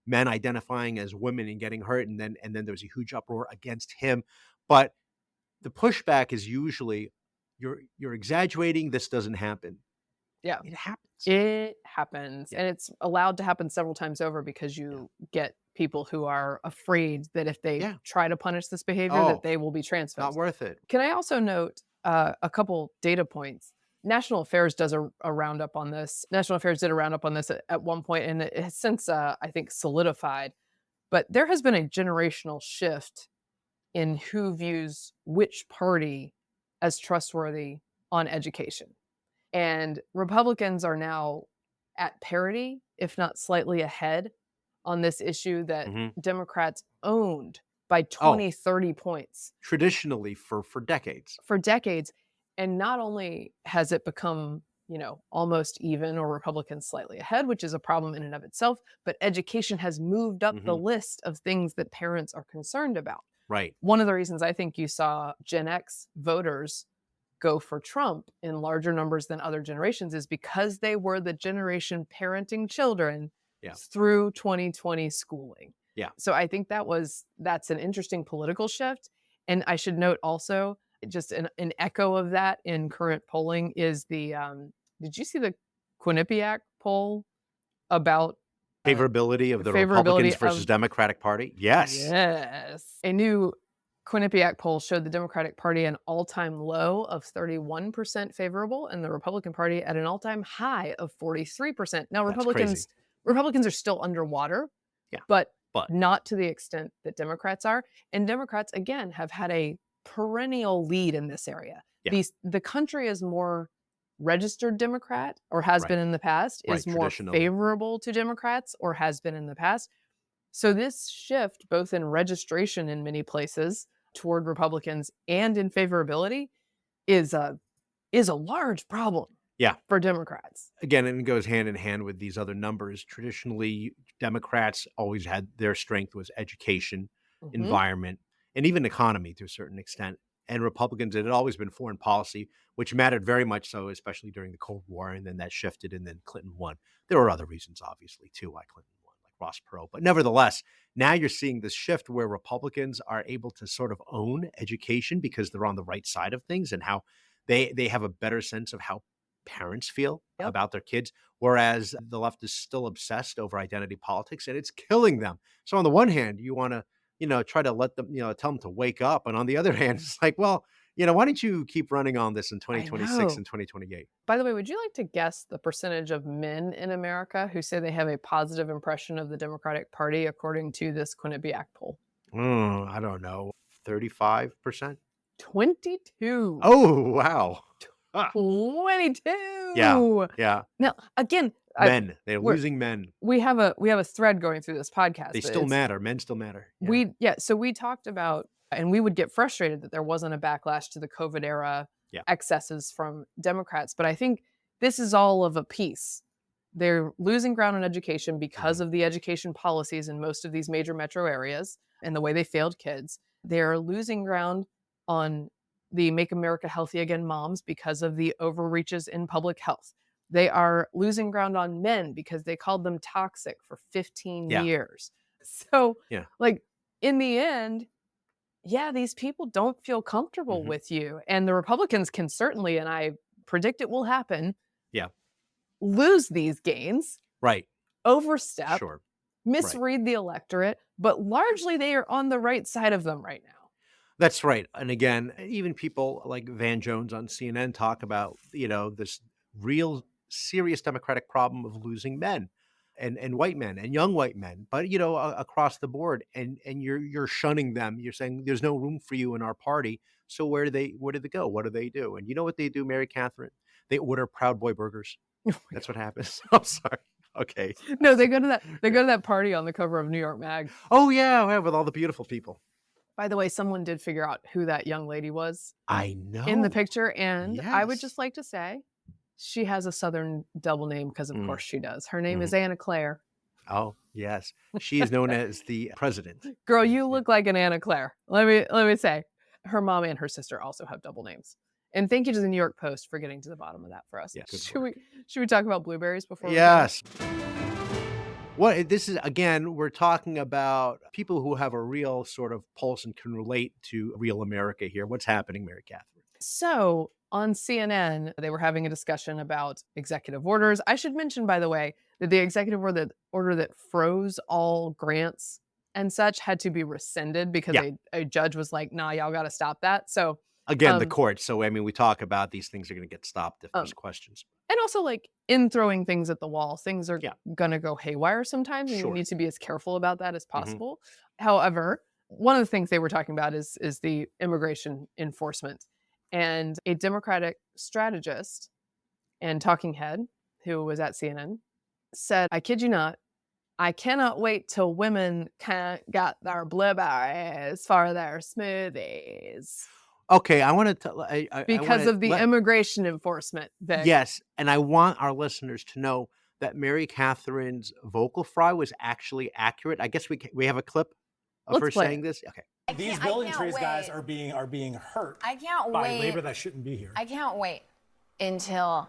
men identifying as women and getting hurt, and then there was a huge uproar against him. But the pushback is usually, you're exaggerating. This doesn't happen. Yeah. It happens. It happens. Yeah. And it's allowed to happen several times over because you get people who are afraid that if they try to punish this behavior, that they will be transphobes. Not worth it. Can I also note a couple data points? National Affairs does a roundup on this. National Affairs did a roundup on this at one point, and it has since, I think, solidified. But there has been a generational shift in who views which party as trustworthy on education. And Republicans are now at parity, if not slightly ahead, on this issue that Democrats owned by 20, 30 points. Traditionally for decades. For decades. And not only has it become, almost even, or Republicans slightly ahead, which is a problem in and of itself, but education has moved up the list of things that parents are concerned about. Right. One of the reasons I think you saw Gen X voters go for Trump in larger numbers than other generations is because they were the generation parenting children through 2020 schooling. Yeah. So I think that's an interesting political shift. And I should note also, just an echo of that in current polling is did you see the Quinnipiac poll about Favorability of the Republicans versus Democratic Party? Yes. Yes. A new Quinnipiac poll showed the Democratic Party an all-time low of 31% favorable and the Republican Party at an all-time high of 43%. Now, Republicans are still underwater, but not to the extent that Democrats are. And Democrats, again, have had a perennial lead in this area. Yeah. The country is more registered Democrat, or has been in the past, is more favorable to Democrats, or has been in the past. So this shift, both in registration in many places toward Republicans and in favorability, is a large problem for Democrats. Again, it goes hand in hand with these other numbers. Traditionally, Democrats always had their strength was education, environment, and even economy to a certain extent. And Republicans, it had always been foreign policy, which mattered very much so, especially during the Cold War. And then that shifted, and then Clinton won. There were other reasons, obviously, too, why Clinton won, like Ross Perot. But nevertheless, now you're seeing this shift where Republicans are able to sort of own education because they're on the right side of things and how they have a better sense of how parents feel Yep. about their kids, whereas the left is still obsessed over identity politics and it's killing them. So on the one hand, you want to, try to let them, tell them to wake up. And on the other hand, it's like, well, why don't you keep running on this in I 2026 know. and 2028? By the way, would you like to guess the percentage of men in America who say they have a positive impression of the Democratic Party according to this Quinnipiac poll? I don't know, 35%? 22. Oh, wow. Ah, 22. yeah. Now, again, Men, they're we're- losing men. we have a thread going through this podcast. They but still it's- matter. Men still matter. Yeah. So we talked about, and we would get frustrated that there wasn't a backlash to the COVID era Yeah. excesses from Democrats. But I think this is all of a piece. They're losing ground on education because of the education policies in most of these major metro areas and the way they failed kids. They're losing ground on the Make America Healthy Again moms because of the overreaches in public health. They are losing ground on men because they called them toxic for 15 Yeah. years. So, Yeah. like, in the end, yeah, these people don't feel comfortable Mhm. with you. And the Republicans can certainly, and I predict it will happen, Yeah. lose these gains, Right. overstep, Sure. misread the electorate, but largely they are on the right side of them right now. That's right. And again, even people like Van Jones on CNN talk about, this real serious Democratic problem of losing men and white men and young white men, but across the board. And you're shunning them. You're saying there's no room for you in our party. So where do they go? What do they do? And you know what they do, Mary Catherine? They order Proud Boy burgers. That's what happens. I'm sorry. Okay. No, they go to that party on the cover of New York Mag. Oh yeah, with all the beautiful people. By the way, someone did figure out who that young lady was I know. in the picture, and I would Yes. just like to say she has a Southern double name because, of course, she does. Her name is Mm-hmm. Anna Claire. Oh, yes. She is known as the president. Girl, you look like an Anna Claire. Let me say, her mom and her sister also have double names. And thank you to the New York Post for getting to the bottom of that for us. Yeah, good Should we talk about blueberries before? Yes. This is, again, we're talking about people who have a real sort of pulse and can relate to real America here. What's happening, Mary Catherine? So on CNN, they were having a discussion about executive orders. I should mention, by the way, that the executive order that froze all grants and such had to be rescinded because a judge was like, nah, y'all got to stop that. So again, the court. So, I mean, we talk about these things are going to get stopped if there's questions. And also, like, in throwing things at the wall, things are going to go haywire sometimes, and you need to be as careful about that as possible. However, one of the things they were talking about is the immigration enforcement. And a Democratic strategist and talking head who was at CNN said, I kid you not, I cannot wait till women can't get their blueberries for their smoothies. Okay, I want to because of the immigration enforcement. Yes, and I want our listeners to know that Mary Catherine's vocal fry was actually accurate. I guess we have a clip of her saying this. Okay. These building trees, guys, are being hurt. I can't by wait. labor that shouldn't be here. I can't wait until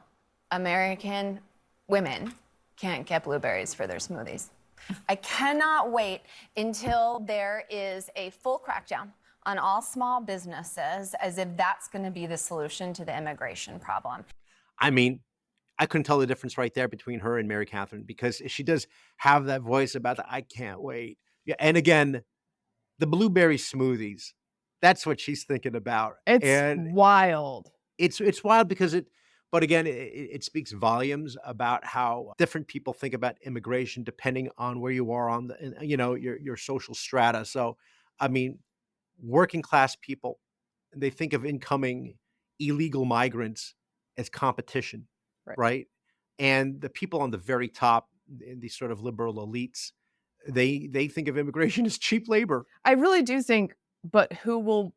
American women can't get blueberries for their smoothies. I cannot wait until there is a full crackdown on all small businesses, as if that's going to be the solution to the immigration problem. I mean, I couldn't tell the difference right there between her and Mary Catherine, because she does have that voice about the I can't wait. Yeah, and again, the blueberry smoothies. That's what she's thinking about. It's wild. It's wild because but again, it speaks volumes about how different people think about immigration depending on where you are on your social strata. So, I mean, working class people, they think of incoming illegal migrants as competition, right? And the people on the very top, these sort of liberal elites, they think of immigration as cheap labor. I really do think, but who will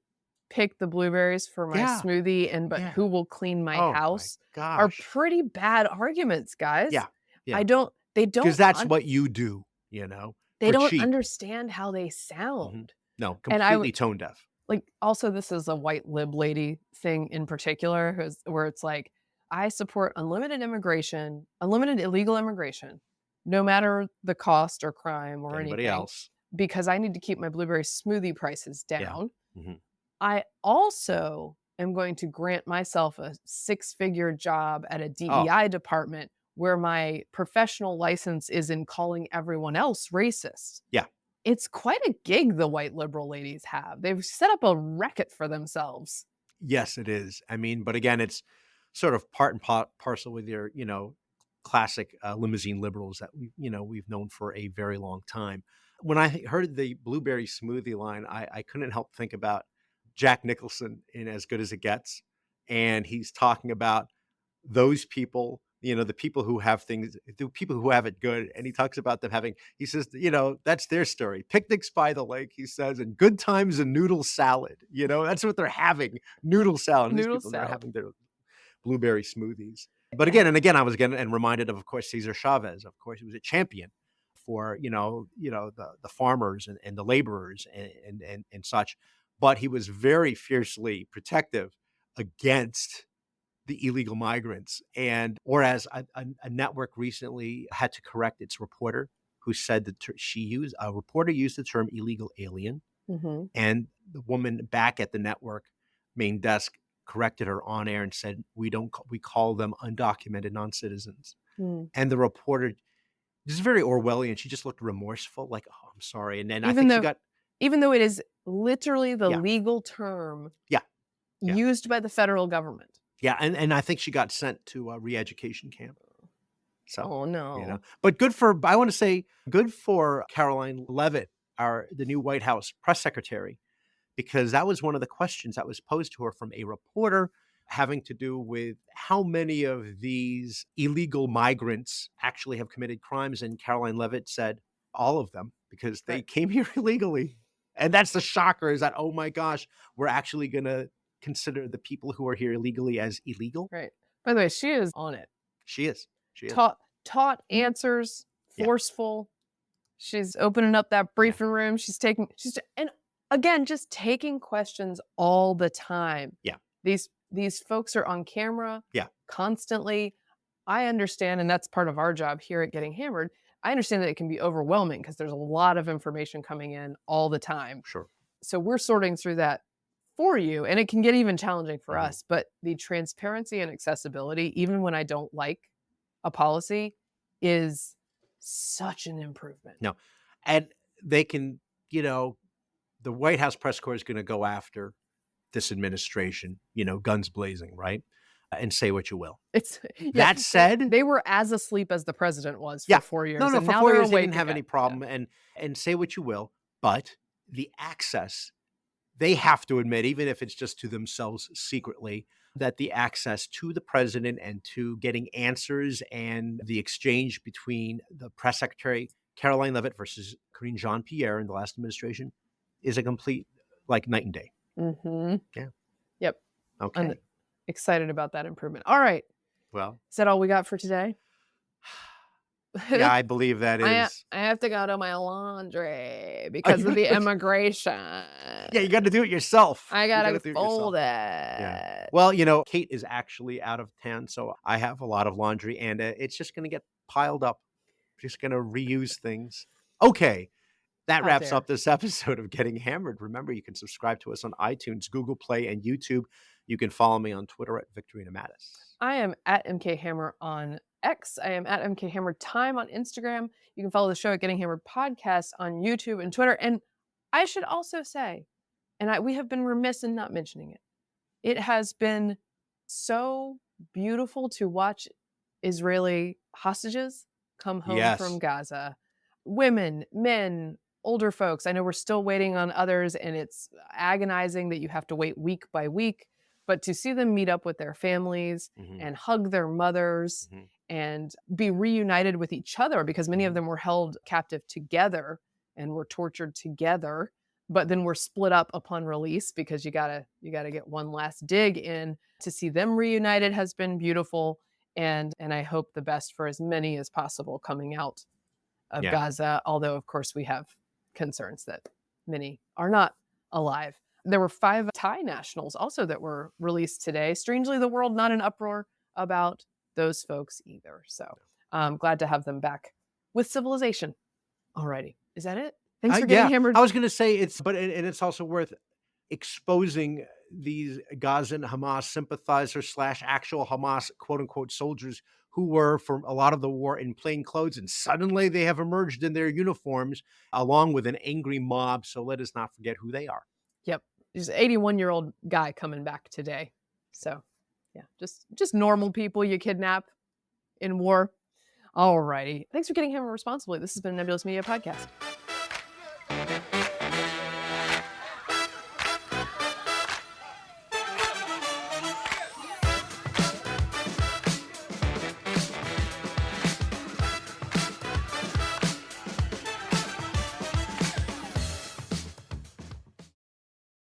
pick the blueberries for my smoothie and who will clean my house are pretty bad arguments, guys. Yeah. They don't because that's what you do, They don't understand how they sound. No, completely tone deaf. Like, also, this is a white lib lady thing in particular, where it's like, I support unlimited illegal immigration, no matter the cost or crime or Anybody anything, else. because I need to keep my blueberry smoothie prices Yeah. down. Mhm. I also am going to grant myself a six-figure job at a Oh, DEI department where my professional license is in calling everyone else racist. yeah. It's quite a gig the white liberal ladies have. They've set up a racket for themselves. Yes, it is. I mean, but again, it's sort of part and parcel with your, classic limousine liberals that we've known for a very long time. When I heard the blueberry smoothie line, I couldn't help think about Jack Nicholson in As Good as It Gets, and he's talking about those people, the people who have things, the people who have it good. And he talks about them having, he says, that's their story. Picnics by the lake, he says, and good times and noodle salad. That's what they're having. Noodle salad. And these Noodle people are salad. having their blueberry smoothies. But Yeah. again, I was getting reminded of course, Cesar Chavez. Of course, he was a champion for, the farmers and the laborers and such. But he was very fiercely protective against the illegal migrants. And whereas a network recently had to correct its reporter who said that a reporter used the term illegal alien, Mm-hmm. and the woman back at the network main desk corrected her on air and said, we call them undocumented non-citizens. Mm. And the reporter, this is very Orwellian. She just looked remorseful, like, oh, I'm sorry. And then I Even think she though, got, even though it is literally the yeah, legal term yeah, yeah. used by the federal government. Yeah, and I think she got sent to a re-education camp. So, Oh no. but I want to say good for Caroline Leavitt, the new White House press secretary, because that was one of the questions that was posed to her from a reporter having to do with how many of these illegal migrants actually have committed crimes. And Caroline Leavitt said all of them, because they Right. came here illegally. And that's the shocker, is that, oh my gosh, we're actually going to consider the people who are here illegally as illegal. Right. By the way, she is on it. She is. Taught answers, Yeah. forceful. She's opening up that briefing room. And again, just taking questions all the time. Yeah. These folks are on camera. Yeah. Constantly. I understand, and that's part of our job here at Getting Hammered. I understand that it can be overwhelming because there's a lot of information coming in all the time. Sure. So we're sorting through that for you, and it can get even challenging for Mhm. us. But the transparency and accessibility, even when I don't like a policy, is such an improvement. No. And they can, the White House press corps is going to go after this administration, guns blazing, right? And say what you will. That said, they were as asleep as the president was for 4 years. No, and for now 4 they're years they awake didn't have again. any problem. And say what you will, but the access, they have to admit, even if it's just to themselves secretly, that the access to the president and to getting answers and the exchange between the press secretary, Caroline Leavitt, versus Karine Jean-Pierre in the last administration is a complete, like, night and day. Mm-hmm. Yeah. Yep. Okay. I'm excited about that improvement. All right. Well, is that all we got for today? yeah, I believe that is. I have to go to my laundry because of the immigration. Yeah, you got to do it yourself. I gotta fold it. Yeah. Well, Kate is actually out of town, so I have a lot of laundry, and it's just going to get piled up. Just going to reuse things. Okay, that wraps up this episode of Getting Hammered. Remember, you can subscribe to us on iTunes, Google Play, and YouTube. You can follow me on Twitter at Victorina Mattis. I am at MK Hammer on X. I am at MK Hammer Time on Instagram. You can follow the show at Getting Hammered Podcast on YouTube and Twitter. And I should also say, and we have been remiss in not mentioning it, it has been so beautiful to watch Israeli hostages come home from Gaza. Women, men, older folks. I know we're still waiting on others, and it's agonizing that you have to wait week by week. But to see them meet up with their families and hug their mothers and be reunited with each other, because many of them were held captive together and were tortured together, but then were split up upon release because you gotta get one last dig in. To see them reunited has been beautiful, and I hope the best for as many as possible coming out of Gaza. Although, of course, we have concerns that many are not alive. There were 5 Thai nationals also that were released today. Strangely, the world not in uproar about those folks either. So I'm glad to have them back with civilization. Alrighty. Is that it? Thanks for Yeah, getting hammered. I was going to say and it's also worth exposing these Gazan Hamas sympathizers / actual Hamas quote unquote soldiers who were for a lot of the war in plain clothes, and suddenly they have emerged in their uniforms along with an angry mob. So let us not forget who they are. Yep. There's an 81-year-old guy coming back today. So yeah, just normal people you kidnap in war. Alrighty. Thanks for getting hammered responsibly. This has been a Nebulous Media Podcast.